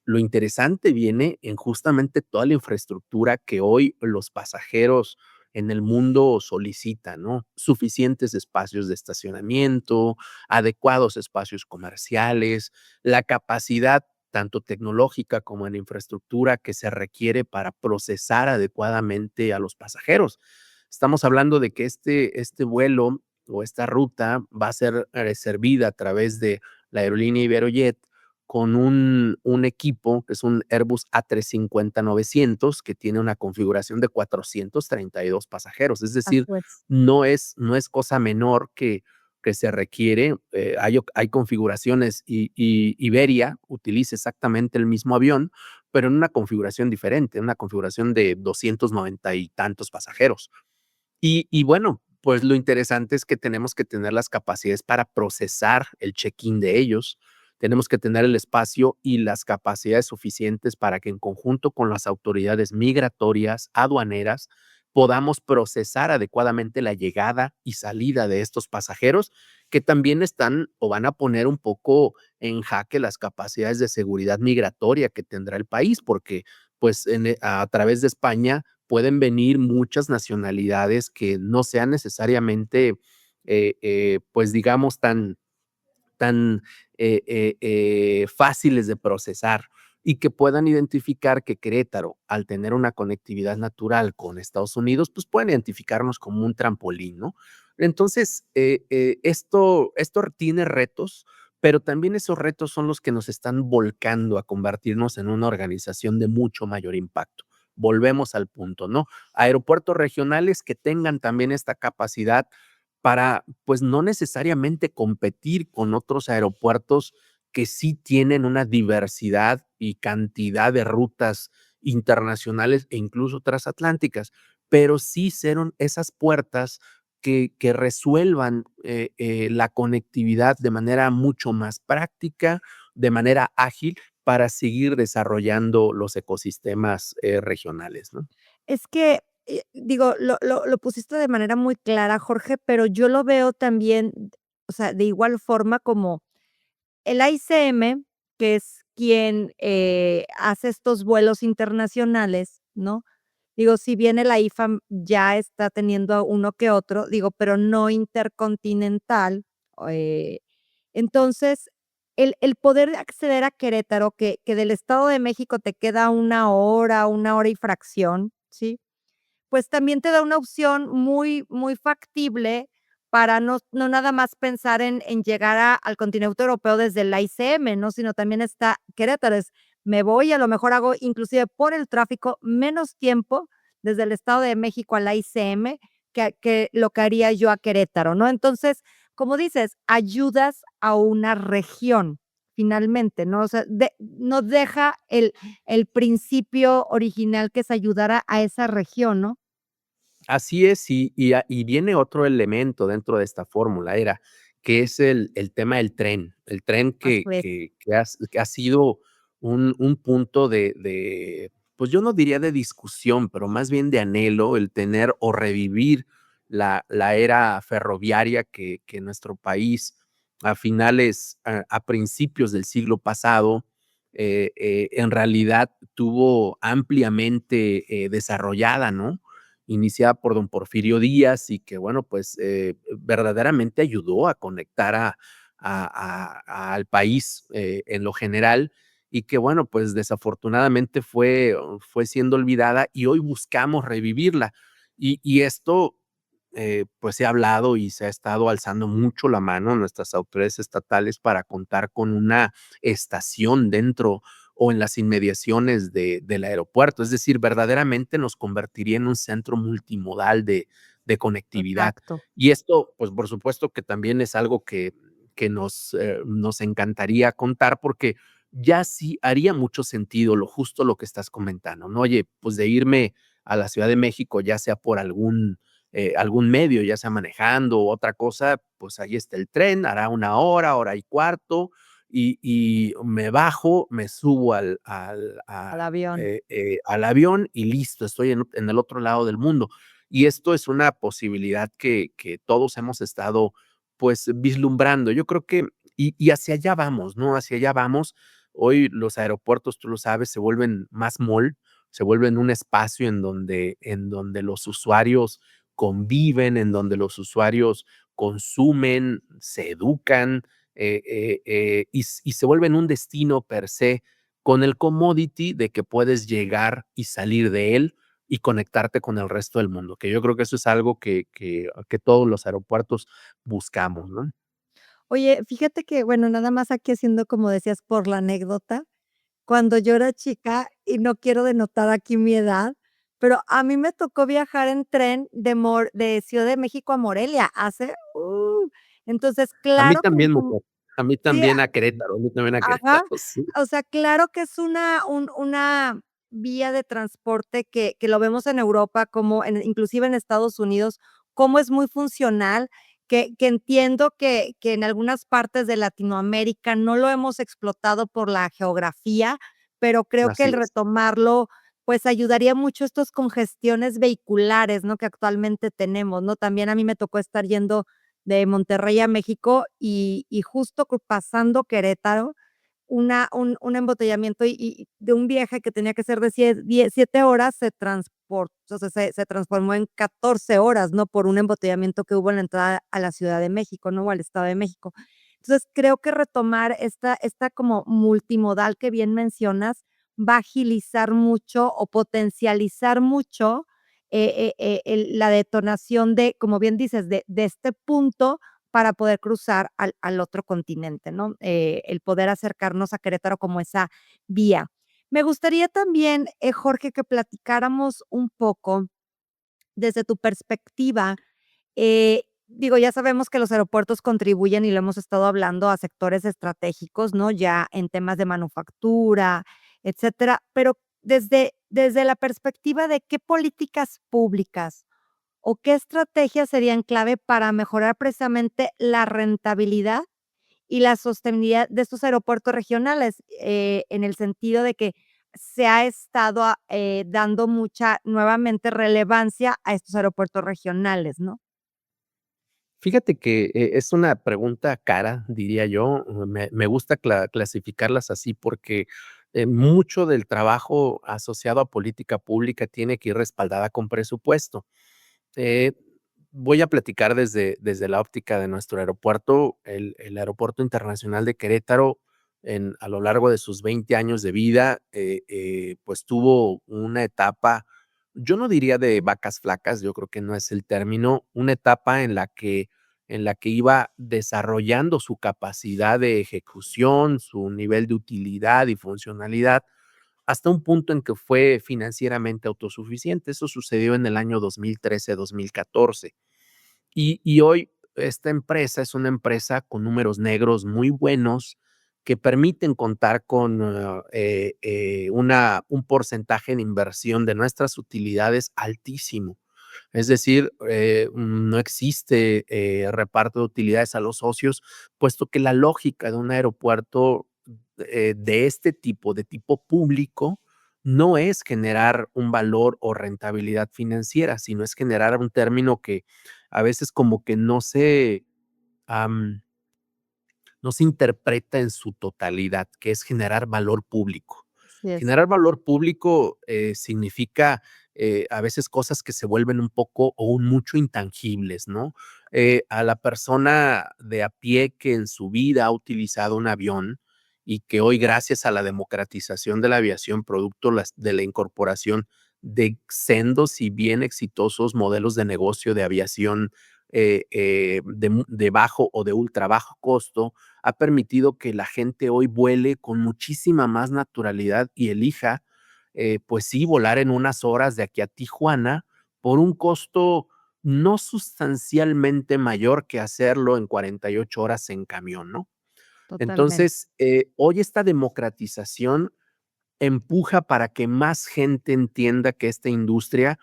Lo interesante viene en justamente toda la infraestructura que hoy los pasajeros en el mundo solicitan, ¿no? Suficientes espacios de estacionamiento, adecuados espacios comerciales, la capacidad tanto tecnológica como en infraestructura que se requiere para procesar adecuadamente a los pasajeros. Estamos hablando de que este vuelo o esta ruta va a ser servida a través de la aerolínea Iberojet con un equipo, que es un Airbus A350-900, que tiene una configuración de 432 pasajeros. Es Así decir, es. no es cosa menor que se requiere. Hay configuraciones, y Iberia utiliza exactamente el mismo avión, pero en una configuración diferente, una configuración de 290 y tantos pasajeros. Y bueno, pues lo interesante es que tenemos que tener las capacidades para procesar el check-in de ellos. Tenemos que tener el espacio y las capacidades suficientes para que en conjunto con las autoridades migratorias, aduaneras, podamos procesar adecuadamente la llegada y salida de estos pasajeros que también están o van a poner un poco en jaque las capacidades de seguridad migratoria que tendrá el país, porque pues a través de España pueden venir muchas nacionalidades que no sean necesariamente, pues digamos, tan fáciles de procesar, y que puedan identificar que Querétaro, al tener una conectividad natural con Estados Unidos, pues pueden identificarnos como un trampolín, ¿no? Entonces, esto tiene retos, pero también esos retos son los que nos están volcando a convertirnos en una organización de mucho mayor impacto. Volvemos al punto, ¿no? Aeropuertos regionales que tengan también esta capacidad para, pues, no necesariamente competir con otros aeropuertos que sí tienen una diversidad y cantidad de rutas internacionales e incluso transatlánticas, pero sí ser esas puertas que resuelvan la conectividad de manera mucho más práctica, de manera ágil, para seguir desarrollando los ecosistemas regionales, ¿no? Es que, digo, lo pusiste de manera muy clara, Jorge, pero yo lo veo también, o sea, de igual forma como el AICM, que es quien, hace estos vuelos internacionales, ¿no? Digo, si bien el AIFA ya está teniendo uno que otro, digo, pero no intercontinental, eh, entonces, el poder acceder a Querétaro, que del Estado de México te queda una hora y fracción, ¿sí? Pues también te da una opción muy muy factible para no nada más pensar en llegar al continente europeo desde el ICM, ¿no? Sino también está Querétaro, me voy, a lo mejor hago, inclusive por el tráfico, menos tiempo desde el Estado de México al ICM que lo que haría yo a Querétaro, ¿no? Entonces, como dices, ayudas a una región, finalmente, ¿no? O sea, no deja el principio original que es ayudar a esa región, ¿no? Así es, y viene otro elemento dentro de esta fórmula, que es el tema del tren. El tren Así que es. que que ha sido un punto pues, yo no diría de discusión, pero más bien de anhelo, el tener o revivir la era ferroviaria que nuestro país a principios del siglo pasado, en realidad tuvo ampliamente, desarrollada, ¿no? Iniciada por don Porfirio Díaz y que, bueno, pues, verdaderamente ayudó a conectar al país, en lo general, y que, bueno, pues, desafortunadamente fue siendo olvidada y hoy buscamos revivirla. Y esto, pues, se ha hablado y se ha estado alzando mucho la mano nuestras autoridades estatales para contar con una estación dentro o en las inmediaciones del aeropuerto. Es decir, verdaderamente nos convertiría en un centro multimodal de conectividad. Exacto. Y esto, pues, por supuesto que también es algo que nos encantaría contar, porque ya sí haría mucho sentido justo lo que estás comentando, ¿no? Oye, pues, de irme a la Ciudad de México, ya sea por algún medio, ya sea manejando u otra cosa, pues, ahí está el tren, hará una hora, hora y cuarto, y me bajo, me subo Al avión. al avión y listo, estoy en el otro lado del mundo. Y esto es una posibilidad que todos hemos estado, pues, vislumbrando. Yo creo que y hacia allá vamos, ¿no? Hacia allá vamos. Hoy los aeropuertos, tú lo sabes, se vuelven más mall, se vuelven un espacio en donde los usuarios conviven, en donde los usuarios consumen, se educan, y se vuelven un destino per se, con el commodity de que puedes llegar y salir de él y conectarte con el resto del mundo, que yo creo que eso es algo que todos los aeropuertos buscamos, ¿no? Oye, fíjate que, bueno, nada más aquí haciendo, como decías, por la anécdota, cuando yo era chica, y no quiero denotar aquí mi edad, pero a mí me tocó viajar en tren de Ciudad de México a Morelia entonces, A mí claro que también, mujer, a mí sí, también a Querétaro, a mí también a ajá. Querétaro, sí. O sea, claro que es una vía de transporte que lo vemos en Europa, como inclusive en Estados Unidos, cómo es muy funcional, que entiendo que en algunas partes de Latinoamérica no lo hemos explotado por la geografía, pero creo que el Así es. retomarlo, pues, ayudaría mucho a estos congestiones vehiculares, ¿no?, que actualmente tenemos, ¿no? También a mí me tocó estar yendo de Monterrey a México y justo pasando Querétaro, un embotellamiento y de un viaje que tenía que ser de 7 horas o sea, se transformó en 14 horas, ¿no? Por un embotellamiento que hubo en la entrada a la Ciudad de México, ¿no? O al Estado de México. Entonces, creo que retomar esta como multimodal que bien mencionas, va a agilizar mucho o potencializar mucho, la detonación de, como bien dices, de este punto para poder cruzar al otro continente, ¿no? El poder acercarnos a Querétaro como esa vía. Me gustaría también, Jorge, que platicáramos un poco desde tu perspectiva. Digo, ya sabemos que los aeropuertos contribuyen, y lo hemos estado hablando, a sectores estratégicos, ¿no? Ya en temas de manufactura, etcétera, pero desde la perspectiva de qué políticas públicas o qué estrategias serían clave para mejorar precisamente la rentabilidad y la sostenibilidad de estos aeropuertos regionales, en el sentido de que se ha estado dando mucha, nuevamente, relevancia a estos aeropuertos regionales, ¿no? Fíjate que, es una pregunta cara, diría yo, me gusta clasificarlas así porque, mucho del trabajo asociado a política pública tiene que ir respaldada con presupuesto. Eh, Voy a platicar desde la óptica de nuestro aeropuerto. El Aeropuerto Internacional de Querétaro, a lo largo de sus 20 años de vida, pues tuvo una etapa, yo no diría de vacas flacas, yo creo que no es el término, una etapa en la que iba desarrollando su capacidad de ejecución, su nivel de utilidad y funcionalidad, hasta un punto en que fue financieramente autosuficiente. Eso sucedió en el año 2013, 2014. Y hoy esta empresa es una empresa con números negros muy buenos que permiten contar con un porcentaje de inversión de nuestras utilidades altísimo. Es decir, no existe reparto de utilidades a los socios, puesto que la lógica de un aeropuerto de este tipo, de tipo público, no es generar un valor o rentabilidad financiera, sino es generar un término que a veces como que am, no se interpreta en su totalidad, que es generar valor público. Así es, Generar valor público significa a veces cosas que se vuelven un poco o un mucho intangibles, ¿no? A la persona de a pie que en su vida ha utilizado un avión y que hoy, gracias a la democratización de la aviación, producto de la incorporación de sendos y bien exitosos modelos de negocio de aviación de bajo o de ultra bajo costo, ha permitido que la gente hoy vuele con muchísima más naturalidad y elija, pues sí, volar en unas horas de aquí a Tijuana por un costo no sustancialmente mayor que hacerlo en 48 horas en camión, ¿no? totalmente, Entonces, hoy esta democratización empuja para que más gente entienda que esta industria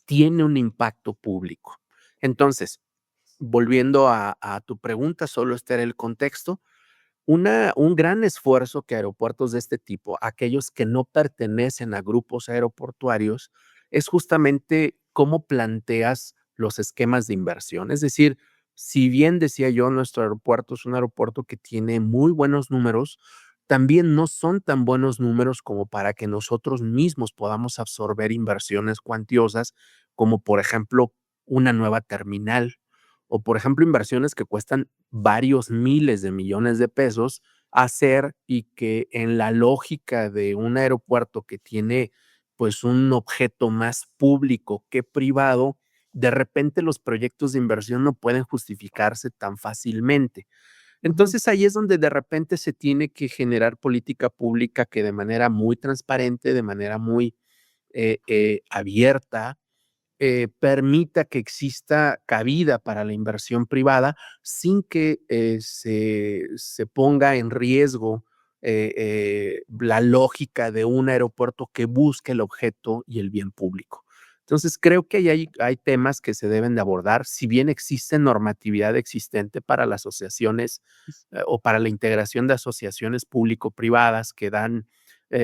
tiene un impacto público. Entonces, volviendo a tu pregunta, solo este era el contexto. Un gran esfuerzo que aeropuertos de este tipo, aquellos que no pertenecen a grupos aeroportuarios, es justamente cómo planteas los esquemas de inversión. Es decir, si bien decía yo, nuestro aeropuerto es un aeropuerto que tiene muy buenos números, también no son tan buenos números como para que nosotros mismos podamos absorber inversiones cuantiosas, como por ejemplo una nueva terminal o por ejemplo inversiones que cuestan varios miles de millones de pesos hacer y que en la lógica de un aeropuerto que tiene pues un objeto más público que privado, de repente los proyectos de inversión no pueden justificarse tan fácilmente. Ujú. Entonces, ahí es donde de repente se tiene que generar política pública que de manera muy transparente, de manera muy, abierta, permita que exista cabida para la inversión privada sin que, se ponga en riesgo, la lógica de un aeropuerto que busque el objeto y el bien público. Entonces, creo que ahí hay temas que se deben de abordar, si bien existe normatividad existente para las asociaciones, o para la integración de asociaciones público-privadas que dan,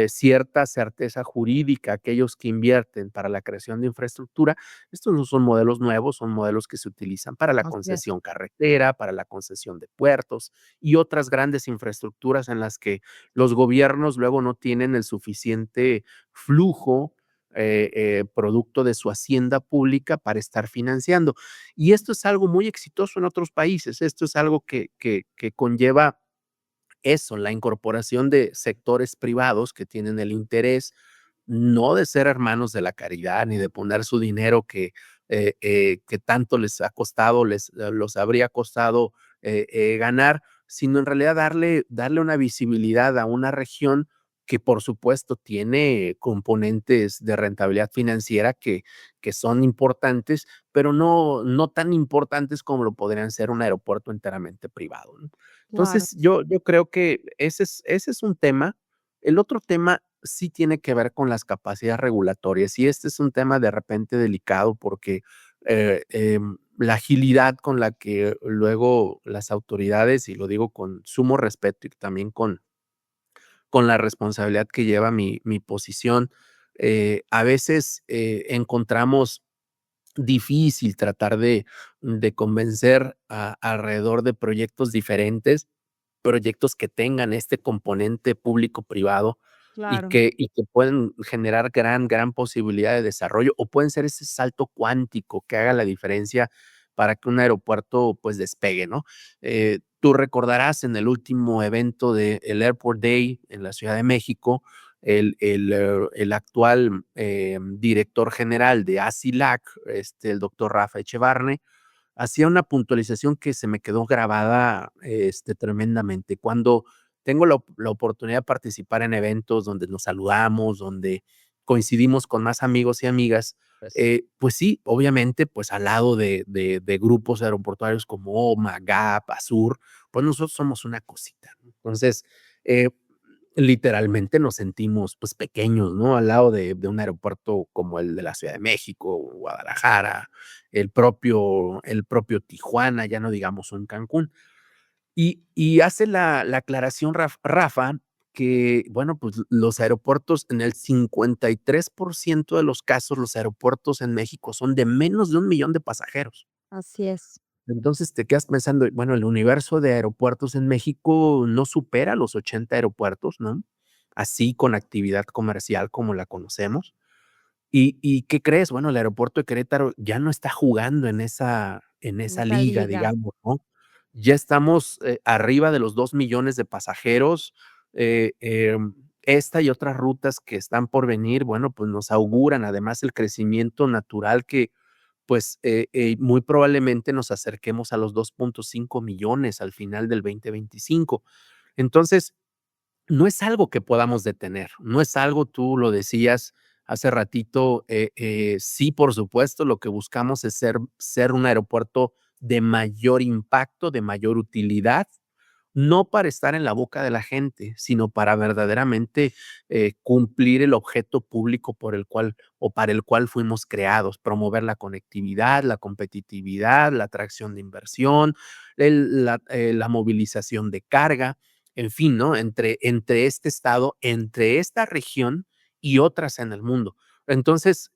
cierta certeza jurídica a aquellos que invierten para la creación de infraestructura. Estos no son modelos nuevos, son modelos que se utilizan para la Así es. concesión carretera, para la concesión de puertos y otras grandes infraestructuras en las que los gobiernos luego no tienen el suficiente flujo, producto de su hacienda pública para estar financiando. Y esto es algo muy exitoso en otros países. Esto es algo que conlleva eso, la incorporación de sectores privados que tienen el interés no de ser hermanos de la caridad, ni de poner su dinero que tanto les ha costado, los habría costado, ganar, sino en realidad darle una visibilidad a una región que, por supuesto, tiene componentes de rentabilidad financiera que son importantes, pero no tan importantes como lo podrían ser un aeropuerto enteramente privado, ¿no? Claro. Entonces, yo creo que ese es un tema. El otro tema sí tiene que ver con las capacidades regulatorias, y este es un tema de repente delicado porque, la agilidad con la que luego las autoridades, y lo digo con sumo respeto y también con la responsabilidad que lleva mi posición, a veces, encontramos difícil tratar de convencer alrededor de proyectos diferentes, proyectos que tengan este componente público-privado Claro. y que pueden generar gran posibilidad de desarrollo, o pueden ser ese salto cuántico que haga la diferencia para que un aeropuerto, pues, despegue, ¿no? Tú recordarás en el último evento del Airport Day en la Ciudad de México, el actual, director general de ASILAC, el doctor Rafa Echevarne, hacía una puntualización que se me quedó grabada, tremendamente. Cuando tengo la oportunidad de participar en eventos donde nos saludamos, donde coincidimos con más amigos y amigas, pues sí, obviamente, pues al lado de grupos aeroportuarios como OMA, GAP, ASUR, pues nosotros somos una cosita, ¿no? Entonces, eh, literalmente nos sentimos, pues, pequeños, ¿no? Al lado de un aeropuerto como el de la Ciudad de México, Guadalajara, el propio Tijuana, ya no digamos un Cancún. Y hace la aclaración Rafa, que, bueno, pues, los aeropuertos en el 53% de los casos, los aeropuertos en México son de menos de 1,000,000 de pasajeros. Así es. Entonces, te quedas pensando, bueno, el universo de aeropuertos en México no supera los 80 aeropuertos, ¿no? Así con actividad comercial como la conocemos. ¿Y qué crees? Bueno, el aeropuerto de Querétaro ya no está jugando en En esa esa liga, liga. digamos, ¿no? Ya estamos, arriba de los 2,000,000 de pasajeros, esta y otras rutas que están por venir, bueno, pues nos auguran además el crecimiento natural que, pues, muy probablemente nos acerquemos a los 2,5 millones al final del 2025. Entonces, no es algo que podamos detener, no es algo, tú lo decías hace ratito, sí, por supuesto, lo que buscamos es ser un aeropuerto de mayor impacto, de mayor utilidad, no para estar en la boca de la gente, sino para verdaderamente, cumplir el objeto público por el cual o para el cual fuimos creados, promover la conectividad, la competitividad, la atracción de inversión, la movilización de carga, en fin, ¿no? Entre este estado, entre esta región y otras en el mundo. Entonces,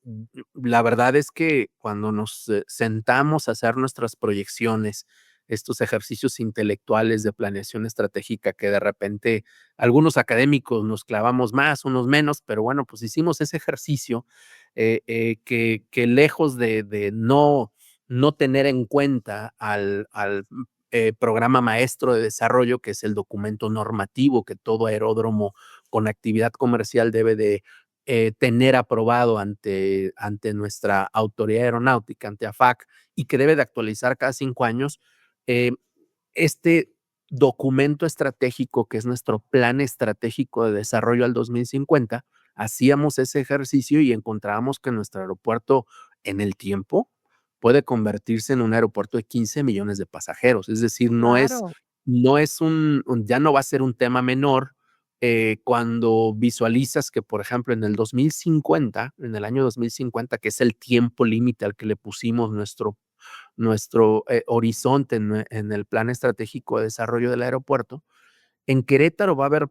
la verdad es que cuando nos, sentamos a hacer nuestras proyecciones, estos ejercicios intelectuales de planeación estratégica que de repente algunos académicos nos clavamos más, unos menos, pero bueno, pues hicimos ese ejercicio, que lejos de no tener en cuenta al programa maestro de desarrollo, que es el documento normativo que todo aeródromo con actividad comercial debe de, tener aprobado ante nuestra autoridad aeronáutica, ante AFAC, y que debe de actualizar cada 5 años. eh, este documento estratégico, que es nuestro plan estratégico de desarrollo al 2050, hacíamos ese ejercicio y encontrábamos que nuestro aeropuerto en el tiempo puede convertirse en un aeropuerto de 15 millones de pasajeros. Es decir, Claro, no es ya no va a ser un tema menor cuando visualizas que, por ejemplo, en el 2050, en el año 2050, que es el tiempo límite al que le pusimos nuestro horizonte en el plan estratégico de desarrollo del aeropuerto, en Querétaro va a haber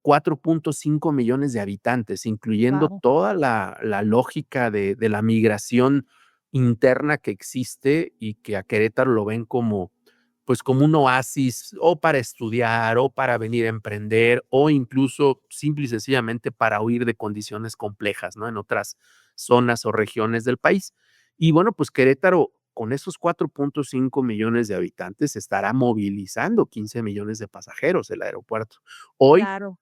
4.5 millones de habitantes, incluyendo claro, toda la lógica de la migración interna que existe y que a Querétaro lo ven como, pues, como un oasis, o para estudiar, o para venir a emprender, o incluso simple y sencillamente para huir de condiciones complejas, ¿no? En otras zonas o regiones del país. Y bueno, pues Querétaro, con esos 4.5 millones de habitantes, estará movilizando 15 millones de pasajeros el aeropuerto. Hoy claro.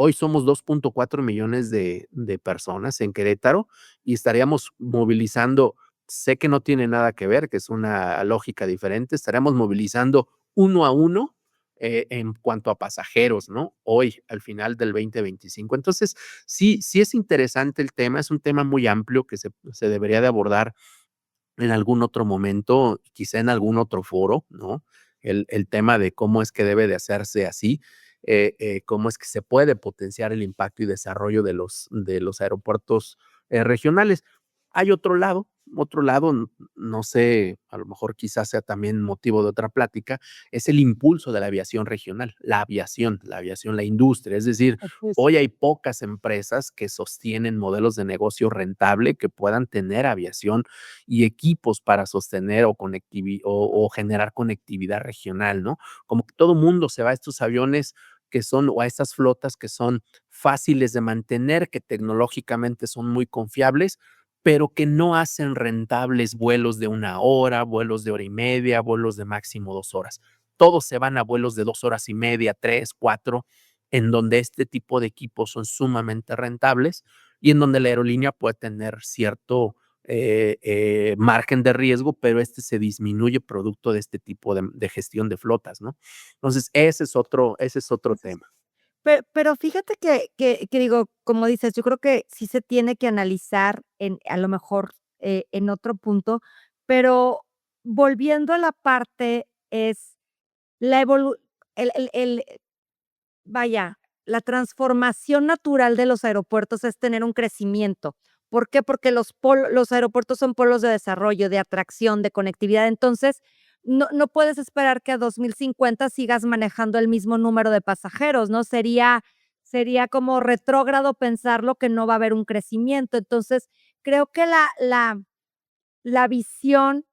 Hoy somos 2.4 millones de personas en Querétaro y estaríamos movilizando, sé que no tiene nada que ver, que es una lógica diferente, estaríamos movilizando uno a uno, en cuanto a pasajeros, ¿no? Hoy, al final del 2025. Entonces, sí es interesante el tema, es un tema muy amplio que se debería de abordar en algún otro momento, quizá en algún otro foro, ¿no? El tema de cómo es que debe de hacerse así, cómo es que se puede potenciar el impacto y desarrollo de los aeropuertos regionales. Hay otro lado, no sé, a lo mejor quizás sea también motivo de otra plática, es el impulso de la aviación regional, la aviación, la industria. Es decir, hoy hay pocas empresas que sostienen modelos de negocio rentable que puedan tener aviación y equipos para sostener o generar conectividad regional, ¿no? Como que todo mundo se va a estos aviones que son o a estas flotas que son fáciles de mantener, que tecnológicamente son muy confiables, pero que no hacen rentables vuelos de 1 hora, vuelos de hora y media, vuelos de máximo 2 horas. Todos se van a vuelos de 2 horas y media, 3, 4, en donde este tipo de equipos son sumamente rentables y en donde la aerolínea puede tener cierto margen de riesgo, pero este se disminuye producto de este tipo de gestión de flotas, ¿no? Entonces, ese es otro tema. Pero fíjate que digo, como dices, yo creo que sí se tiene que analizar en a lo mejor, en otro punto, pero volviendo a la parte es la evolu el vaya, la transformación natural de los aeropuertos es tener un crecimiento. ¿Por qué? Porque los aeropuertos son polos de desarrollo, de atracción, de conectividad. Entonces, no puedes esperar que a 2050 sigas manejando el mismo número de pasajeros, ¿no? Sería como retrógrado pensarlo que no va a haber un crecimiento. Entonces, creo que la visión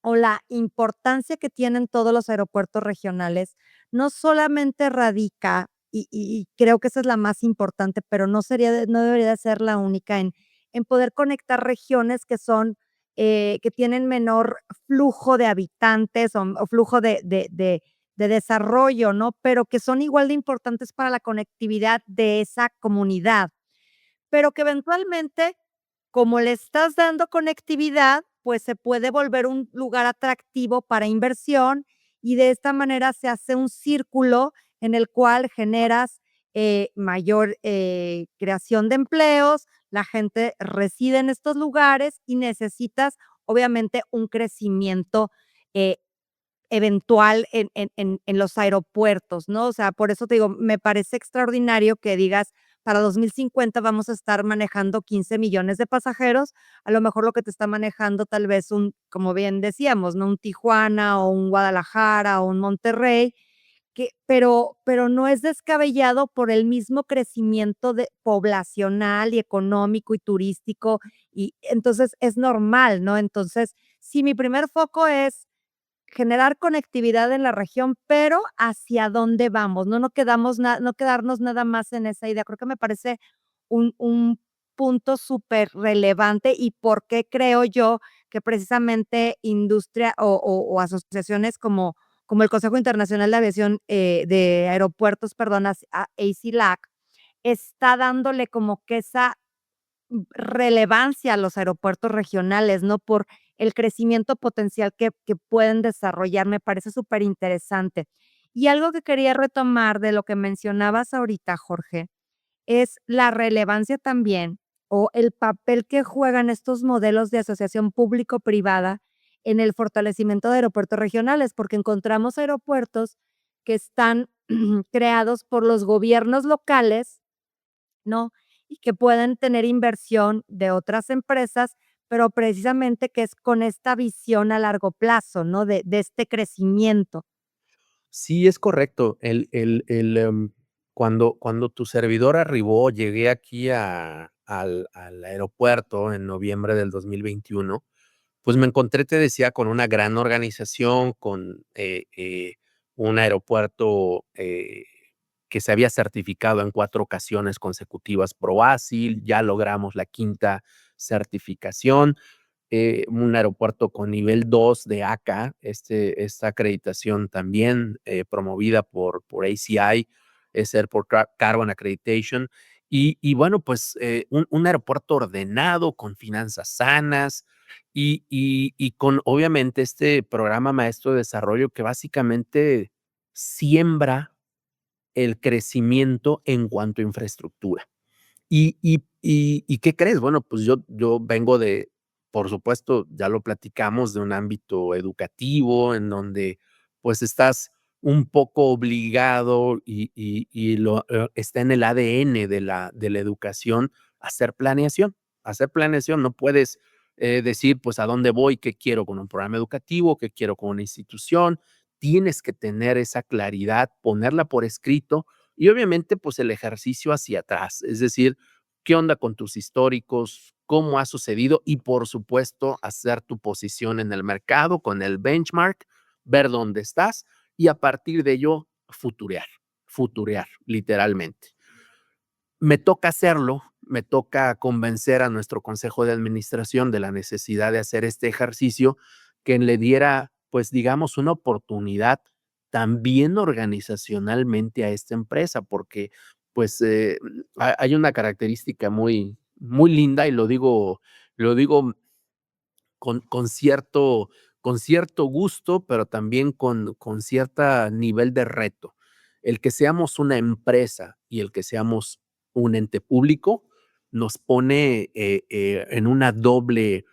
o la importancia que tienen todos los aeropuertos regionales, no solamente radica, y creo que esa es la más importante, pero no debería de ser la única en poder conectar regiones que son, que tienen menor flujo de habitantes o flujo de desarrollo, ¿no? Pero que son igual de importantes para la conectividad de esa comunidad, pero que eventualmente, como le estás dando conectividad, pues se puede volver un lugar atractivo para inversión y de esta manera se hace un círculo en el cual generas mayor creación de empleos, la gente reside en estos lugares y necesitas obviamente un crecimiento eh, eventual en los aeropuertos, ¿no? O sea, por eso te digo, me parece extraordinario que digas, para 2050 vamos a estar manejando 15 millones de pasajeros, a lo mejor lo que te está manejando tal vez un, como bien decíamos, ¿no? Un Tijuana, o un Guadalajara, o un Monterrey, pero no es descabellado por el mismo crecimiento de poblacional y económico y turístico, y entonces es normal, ¿no? Entonces, si mi primer foco es generar conectividad en la región, pero hacia dónde vamos, no quedarnos nada más en esa idea. Creo que me parece un punto súper relevante y por qué creo yo que precisamente industria o asociaciones como el Consejo Internacional de Aviación, de Aeropuertos, perdón, ACLAC, está dándole como que esa relevancia a los aeropuertos regionales, ¿no? Por el crecimiento potencial que pueden desarrollar, me parece súper interesante. Y algo que quería retomar de lo que mencionabas ahorita, Jorge, es la relevancia también, o el papel que juegan estos modelos de asociación público-privada en el fortalecimiento de aeropuertos regionales, porque encontramos aeropuertos que están creados por los gobiernos locales, ¿no? Y que pueden tener inversión de otras empresas, pero precisamente que es con esta visión a largo plazo, ¿no? De este crecimiento. Sí, es correcto. Cuando tu servidor arribó, llegué aquí al aeropuerto en noviembre del 2021, pues me encontré, te decía, con una gran organización, con un aeropuerto que se había certificado en 4 ocasiones consecutivas ProASIL, ya logramos la quinta certificación, un aeropuerto con nivel 2 de ACA, esta acreditación también promovida por ACI, es Airport Carbon Accreditation. Y bueno, pues un aeropuerto ordenado, con finanzas sanas y con obviamente este programa maestro de desarrollo que básicamente siembra el crecimiento en cuanto a infraestructura. ¿Y qué crees? Bueno, pues yo vengo de, por supuesto, ya lo platicamos, de un ámbito educativo en donde, pues, estás un poco obligado está en el ADN de la educación hacer planeación. No puedes, decir, pues, a dónde voy, qué quiero con un programa educativo, qué quiero con una institución. Tienes que tener esa claridad, ponerla por escrito y obviamente, pues, el ejercicio hacia atrás, es decir, qué onda con tus históricos, cómo ha sucedido y, por supuesto, hacer tu posición en el mercado con el benchmark, ver dónde estás y a partir de ello futurear, literalmente. Me toca hacerlo, me toca convencer a nuestro consejo de administración de la necesidad de hacer este ejercicio que le diera, pues, digamos, una oportunidad también organizacionalmente a esta empresa, porque, pues, hay una característica muy linda y lo digo con cierto gusto, pero también con cierta nivel de reto. El que seamos una empresa y el que seamos un ente público nos pone, en una doble,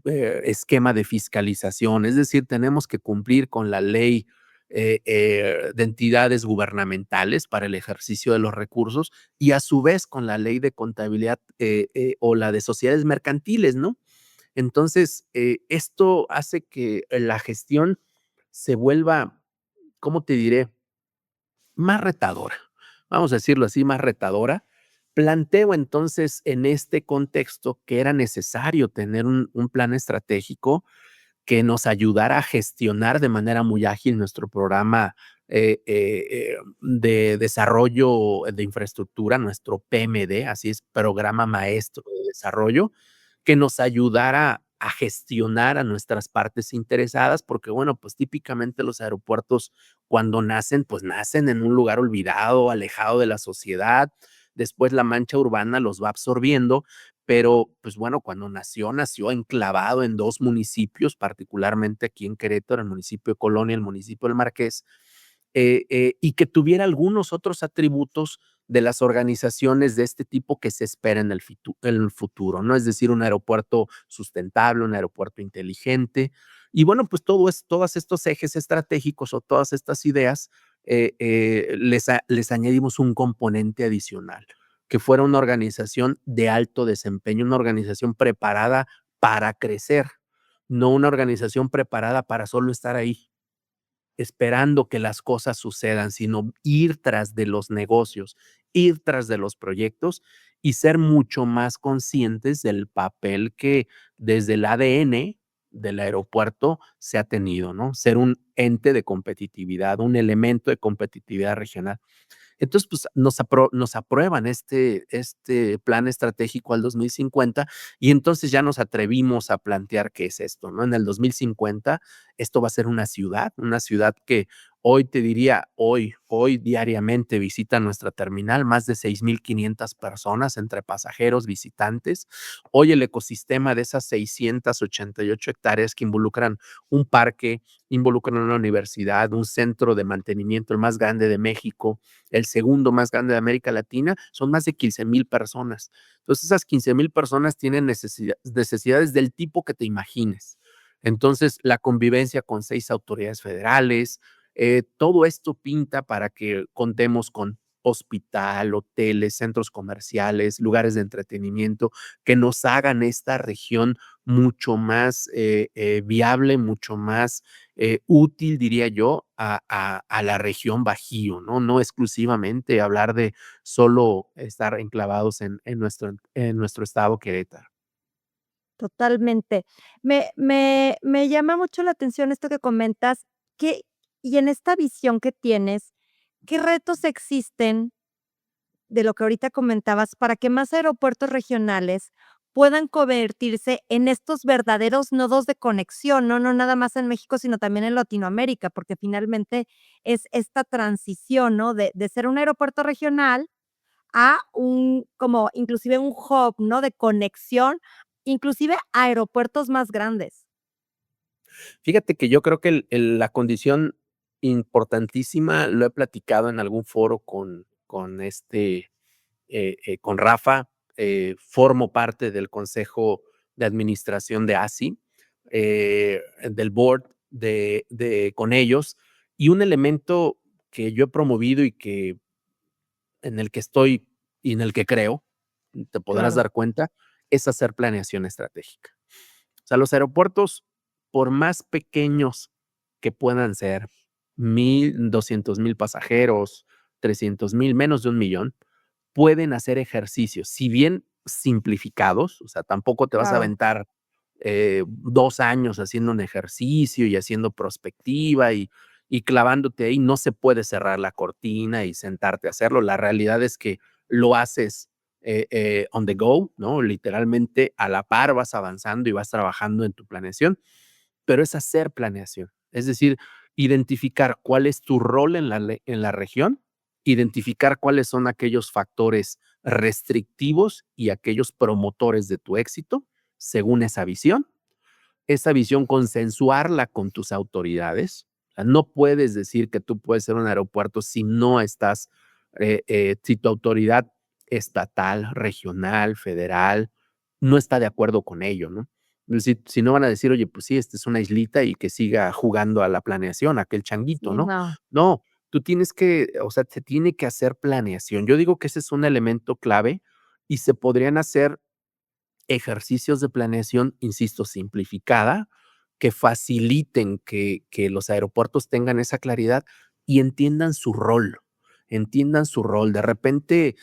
esquema de fiscalización. Es decir, tenemos que cumplir con la ley, de entidades gubernamentales para el ejercicio de los recursos y, a su vez, con la ley de contabilidad, o la de sociedades mercantiles, ¿no? Entonces, esto hace que la gestión se vuelva, ¿cómo te diré? Más retadora, vamos a decirlo así, más retadora. Planteo entonces en este contexto que era necesario tener un plan estratégico que nos ayudara a gestionar de manera muy ágil nuestro programa de desarrollo de infraestructura, nuestro PMD, así es, Programa Maestro de Desarrollo, que nos ayudara a gestionar a nuestras partes interesadas, porque bueno, pues típicamente los aeropuertos cuando nacen, pues nacen en un lugar olvidado, alejado de la sociedad, después la mancha urbana los va absorbiendo, pero pues bueno, cuando nació enclavado en 2 municipios, particularmente aquí en Querétaro, el municipio de Colonia, el municipio del Marqués, y que tuviera algunos otros atributos de las organizaciones de este tipo que se espera en el futuro, ¿no? Es decir, un aeropuerto sustentable, un aeropuerto inteligente. Y bueno, pues todos estos ejes estratégicos o todas estas ideas, les añadimos un componente adicional, que fuera una organización de alto desempeño, una organización preparada para crecer, no una organización preparada para solo estar ahí esperando que las cosas sucedan, sino ir tras de los negocios, ir tras de los proyectos y ser mucho más conscientes del papel que desde el ADN del aeropuerto se ha tenido, ¿no? Ser un ente de competitividad, un elemento de competitividad regional. Entonces, pues, nos aprueban este plan estratégico al 2050 y entonces ya nos atrevimos a plantear qué es esto, ¿no? En el 2050 esto va a ser una ciudad que Hoy te diría, hoy diariamente visitan nuestra terminal más de 6,500 personas entre pasajeros, visitantes. Hoy el ecosistema de esas 688 hectáreas que involucran un parque, involucran una universidad, un centro de mantenimiento, el más grande de México, el segundo más grande de América Latina, son más de 15,000 personas. Entonces, esas 15,000 personas tienen necesidades del tipo que te imagines. Entonces, la convivencia con 6 autoridades federales, todo esto pinta para que contemos con hospital, hoteles, centros comerciales, lugares de entretenimiento, que nos hagan esta región mucho más viable, mucho más útil, diría yo, a la región Bajío, ¿no? No exclusivamente hablar de solo estar enclavados en nuestro estado Querétaro. Totalmente. Me llama mucho la atención esto que comentas, que y en esta visión que tienes, ¿qué retos existen de lo que ahorita comentabas para que más aeropuertos regionales puedan convertirse en estos verdaderos nodos de conexión? No nada más en México, sino también en Latinoamérica, porque finalmente es esta transición, ¿no? De ser un aeropuerto regional a un como inclusive un hub, ¿no? De conexión, inclusive a aeropuertos más grandes. Fíjate que yo creo que la condición importantísima, lo he platicado en algún foro con Rafa, formo parte del consejo de administración de ASI, del board con ellos, y un elemento que yo he promovido y que en el que estoy y en el que creo, te podrás Claro, dar cuenta, es hacer planeación estratégica. O sea, los aeropuertos, por más pequeños que puedan ser, 1,000, 200,000 pasajeros, 300,000, menos de 1,000,000, pueden hacer ejercicios, si bien simplificados, o sea, tampoco te vas a claro, aventar 2 años haciendo un ejercicio y haciendo prospectiva y clavándote ahí, no se puede cerrar la cortina y sentarte a hacerlo. La realidad es que lo haces on the go, ¿no? Literalmente a la par vas avanzando y vas trabajando en tu planeación, pero es hacer planeación. Es decir, identificar cuál es tu rol en la región, identificar cuáles son aquellos factores restrictivos y aquellos promotores de tu éxito según esa visión consensuarla con tus autoridades. O sea, no puedes decir que tú puedes ser un aeropuerto si no estás, si tu autoridad estatal, regional, federal, no está de acuerdo con ello, ¿no? Es decir, si no van a decir, oye, pues sí, esta es una islita y que siga jugando a la planeación, aquel changuito, sí, ¿no? no, No, tú tienes que, o sea, se tiene que hacer planeación. Yo digo que ese es un elemento clave y se podrían hacer ejercicios de planeación, insisto, simplificada, que faciliten que los aeropuertos tengan esa claridad y entiendan su rol, entiendan su rol. De repente,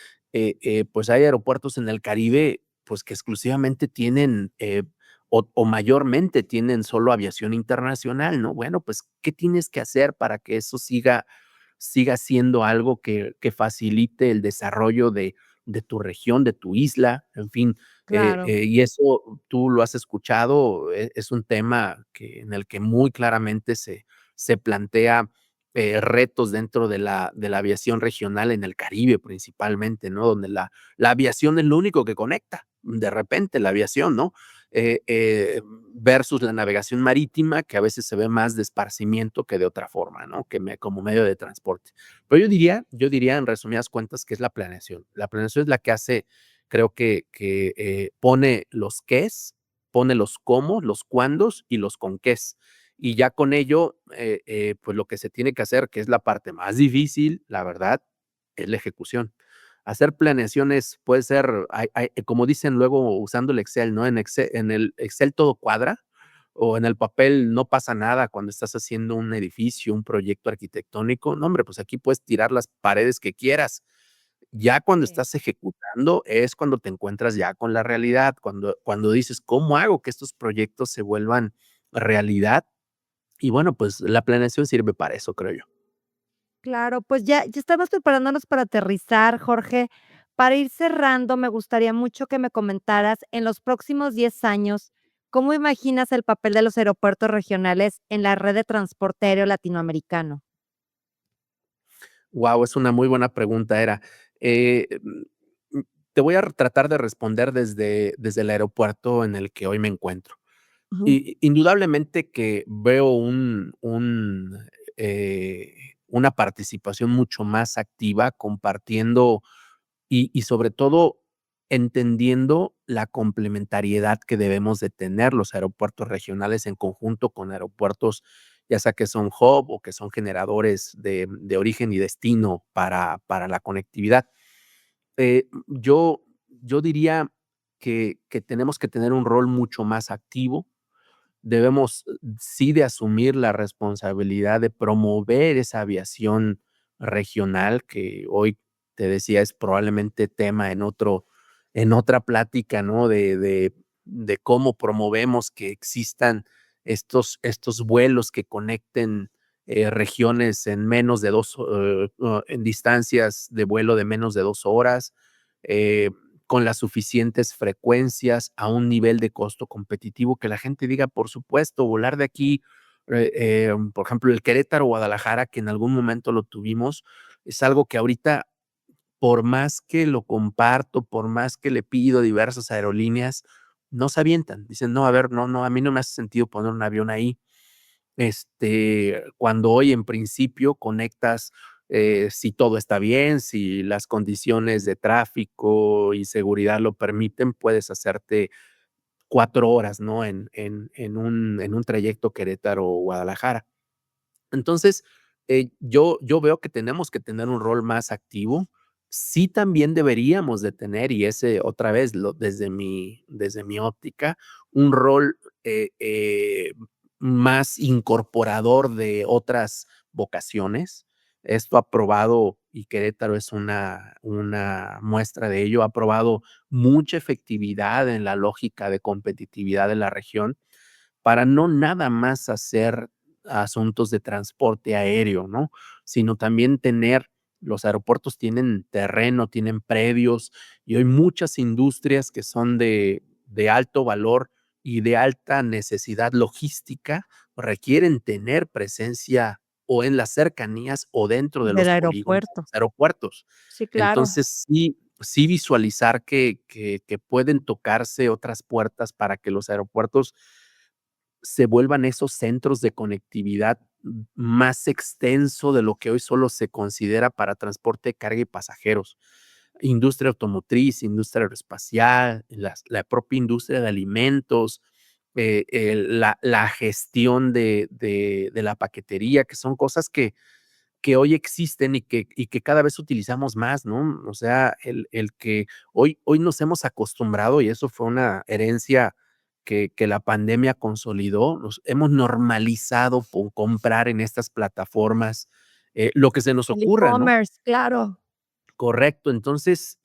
pues hay aeropuertos en el Caribe, pues que exclusivamente tienen o mayormente tienen solo aviación internacional, ¿no? Bueno, pues, ¿qué tienes que hacer para que eso siga siendo algo que facilite el desarrollo de tu región, de tu isla, en fin, claro. y eso tú lo has escuchado, es un tema en el que muy claramente se plantea retos dentro de la aviación regional en el Caribe principalmente, ¿no? Donde la aviación es lo único que conecta, de repente la aviación, ¿no? Eh, eh, versus la navegación marítima, que a veces se ve más de esparcimiento que de otra forma, ¿no? Como medio de transporte. Pero yo diría en resumidas cuentas que es la planeación. La planeación es la que hace, creo que pone los qués, pone los cómo, los cuándos y los con qués. Y ya con ello, pues lo que se tiene que hacer, que es la parte más difícil, la verdad, es la ejecución. Hacer planeaciones puede ser, como dicen luego usando el Excel, ¿no? En el Excel todo cuadra, o en el papel no pasa nada cuando estás haciendo un edificio, un proyecto arquitectónico. No, hombre, pues aquí puedes tirar las paredes que quieras. Ya cuando Sí. estás ejecutando es cuando te encuentras ya con la realidad, cuando dices: "¿Cómo hago que estos proyectos se vuelvan realidad?". Y bueno, pues la planeación sirve para eso, creo yo. Claro, pues ya estamos preparándonos para aterrizar, Jorge. Para ir cerrando, me gustaría mucho que me comentaras en los próximos 10 años, ¿cómo imaginas el papel de los aeropuertos regionales en la red de transporte aéreo latinoamericano? Wow, es una muy buena pregunta, Eh, mm, Te voy a tratar de responder desde el aeropuerto en el que hoy me encuentro. Ujú. Y indudablemente que veo una participación mucho más activa compartiendo y sobre todo entendiendo la complementariedad que debemos de tener los aeropuertos regionales en conjunto con aeropuertos, ya sea que son hub o que son generadores de origen y destino para la conectividad. Yo diría que tenemos que tener un rol mucho más activo. Debemos, sí, de asumir la responsabilidad de promover esa aviación regional que hoy, te decía, es probablemente tema en otra plática, ¿no? De cómo promovemos que existan estos vuelos que conecten, regiones en menos de 2, en distancias de vuelo de menos de 2 horas, eh, con las suficientes frecuencias, a un nivel de costo competitivo que la gente diga, por supuesto, volar de aquí, por ejemplo, el Querétaro, Guadalajara, que en algún momento lo tuvimos, es algo que ahorita, por más que lo comparto, por más que le pido a diversas aerolíneas, no se avientan. Dicen: "No, a ver, no, a mí no me hace sentido poner un avión ahí". Cuando hoy en principio conectas, si todo está bien, si las condiciones de tráfico y seguridad lo permiten, puedes hacerte 4 horas, ¿no? En un trayecto Querétaro-Guadalajara. Entonces, yo veo que tenemos que tener un rol más activo. Sí, también deberíamos de tener, y ese otra vez, desde mi óptica, un rol, más incorporador de otras vocaciones. Esto ha probado, y Querétaro es una muestra de ello, ha probado mucha efectividad en la lógica de competitividad de la región para no nada más hacer asuntos de transporte aéreo, ¿no? Sino también tener los aeropuertos tienen terreno, tienen predios, y hay muchas industrias que son de alto valor y de alta necesidad logística, requieren tener presencia o en las cercanías o dentro de Del los polígonos de aeropuerto. los aeropuertos. Sí, claro. Entonces, sí visualizar que pueden tocarse otras puertas para que los aeropuertos se vuelvan esos centros de conectividad más extenso de lo que hoy solo se considera para transporte de carga y pasajeros. Industria automotriz, industria aeroespacial, la propia industria de alimentos, la gestión de la paquetería, que son cosas que hoy existen y que cada vez utilizamos más, ¿no? O sea, el que hoy nos hemos acostumbrado, y eso fue una herencia que la pandemia consolidó, nos hemos normalizado por comprar en estas plataformas, lo que se nos El ocurra, ¿no? e-commerce, claro. Correcto. Entonces,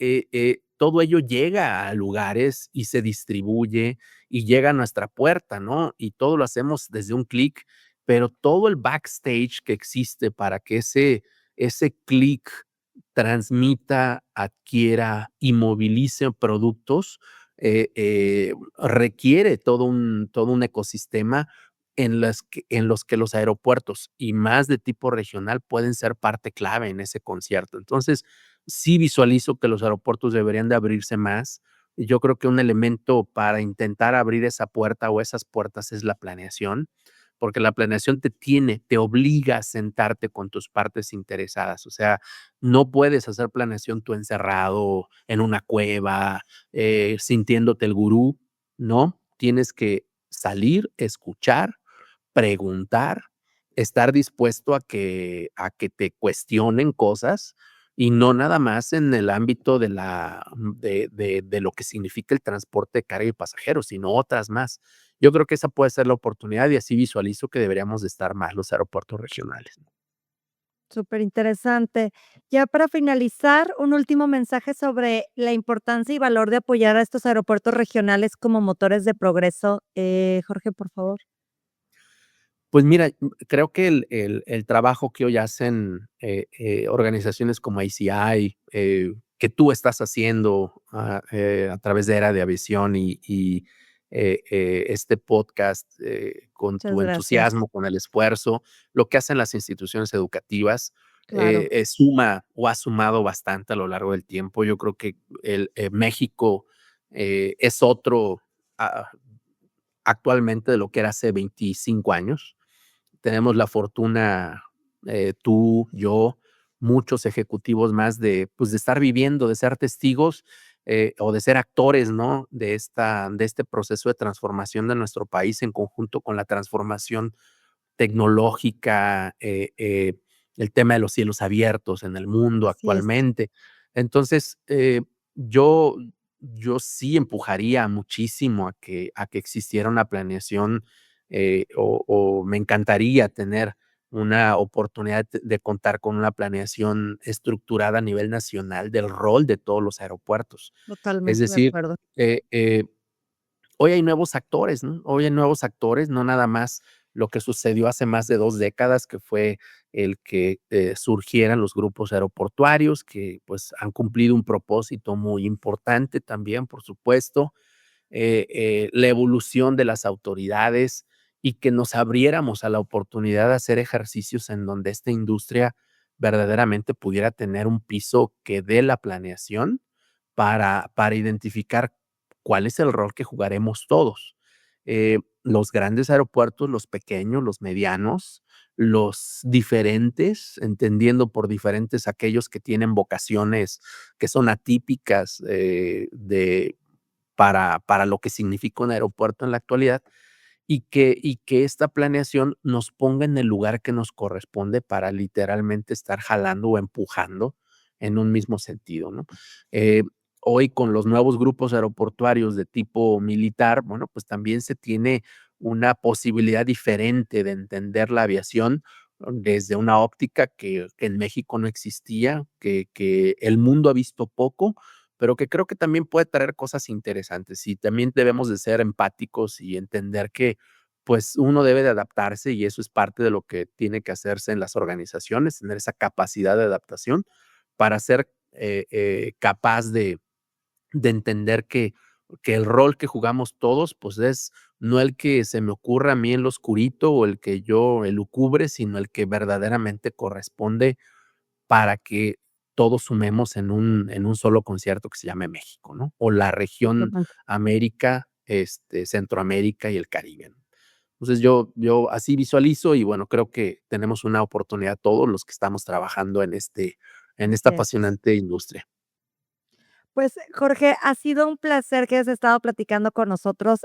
todo ello llega a lugares y se distribuye y llega a nuestra puerta, ¿no? Y todo lo hacemos desde un clic, pero todo el backstage que existe para que ese clic transmita, adquiera y movilice productos, requiere todo un ecosistema en los que los aeropuertos, y más de tipo regional, pueden ser parte clave en ese concierto. Entonces, sí visualizo que los aeropuertos deberían de abrirse más. Y yo creo que un elemento para intentar abrir esa puerta o esas puertas es la planeación, porque la planeación te obliga a sentarte con tus partes interesadas. O sea, no puedes hacer planeación tú encerrado en una cueva, sintiéndote el gurú, ¿no? Tienes que salir, escuchar, preguntar, estar dispuesto a que te cuestionen cosas, y no nada más en el ámbito de lo que significa el transporte de carga y pasajeros, sino otras más. Yo creo que esa puede ser la oportunidad, y así visualizo que deberíamos de estar más los aeropuertos regionales. Súper interesante. Ya para finalizar, un último mensaje sobre la importancia y valor de apoyar a estos aeropuertos regionales como motores de progreso. Jorge, por favor. Pues mira, creo que el trabajo que hoy hacen, organizaciones como ICI, que tú estás haciendo, a través de Era de Aviación este podcast, con Muchas tu gracias. entusiasmo, con el esfuerzo, lo que hacen las instituciones educativas, Claro. suma o ha sumado bastante a lo largo del tiempo. Yo creo que México es otro ah, actualmente de lo que era hace 25 años. Tenemos la fortuna, tú, yo, muchos ejecutivos más de, pues, de estar viviendo, de ser testigos, o de ser actores, ¿no? De este proceso de transformación de nuestro país en conjunto con la transformación tecnológica, el tema de los cielos abiertos en el mundo Así es, actualmente. Entonces, yo yo sí empujaría muchísimo a que existiera una planeación, o me encantaría tener una oportunidad de contar con una planeación estructurada a nivel nacional del rol de todos los aeropuertos. Es totalmente de decir, acuerdo. eh eh hoy hay nuevos actores, ¿no? Hoy hay nuevos actores, no nada más lo que sucedió hace más de 2 décadas, que fue el que, surgieran los grupos aeroportuarios, que, pues, han cumplido un propósito muy importante también, por supuesto, la evolución de las autoridades y que nos abriéramos a la oportunidad de hacer ejercicios en donde esta industria verdaderamente pudiera tener un piso que dé la planeación para identificar cuál es el rol que jugaremos todos. Los grandes aeropuertos, los pequeños, los medianos, los diferentes, entendiendo por diferentes aquellos que tienen vocaciones que son atípicas para lo que significa un aeropuerto en la actualidad y que esta planeación nos ponga en el lugar que nos corresponde para literalmente estar jalando o empujando en un mismo sentido, ¿no? Eh, Hoy con los nuevos grupos aeroportuarios de tipo militar, bueno, pues también se tiene una posibilidad diferente de entender la aviación desde una óptica que en México no existía, que el mundo ha visto poco, pero que creo que también puede traer cosas interesantes y también debemos de ser empáticos y entender que pues uno debe de adaptarse y eso es parte de lo que tiene que hacerse en las organizaciones, tener esa capacidad de adaptación para ser capaz de entender que el rol que jugamos todos pues es no el que se me ocurra a mí en lo oscurito o el que yo elucubre, sino el que verdaderamente corresponde para que todos sumemos en un solo concierto que se llame México, ¿no? O la región Totalmente. América, Centroamérica y el Caribe, ¿no? Entonces, yo así visualizo y, bueno, creo que tenemos una oportunidad todos los que estamos trabajando en esta Así es. apasionante industria. Pues, Jorge, ha sido un placer que hayas estado platicando con nosotros.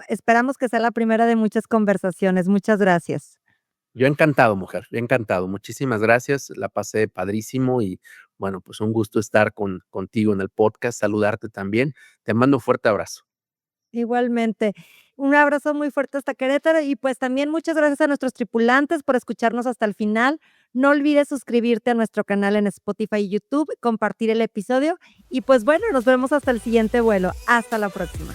Esperamos que sea la primera de muchas conversaciones. Muchas gracias. Yo encantado, mujer, yo encantado. Muchísimas gracias, la pasé padrísimo y, bueno, pues un gusto estar contigo en el podcast, saludarte también. Te mando un fuerte abrazo. Igualmente. Un abrazo muy fuerte hasta Querétaro y, pues, también muchas gracias a nuestros tripulantes por escucharnos hasta el final. No olvides suscribirte a nuestro canal en Spotify y YouTube, compartir el episodio y, pues, bueno, nos vemos hasta el siguiente vuelo. Hasta la próxima.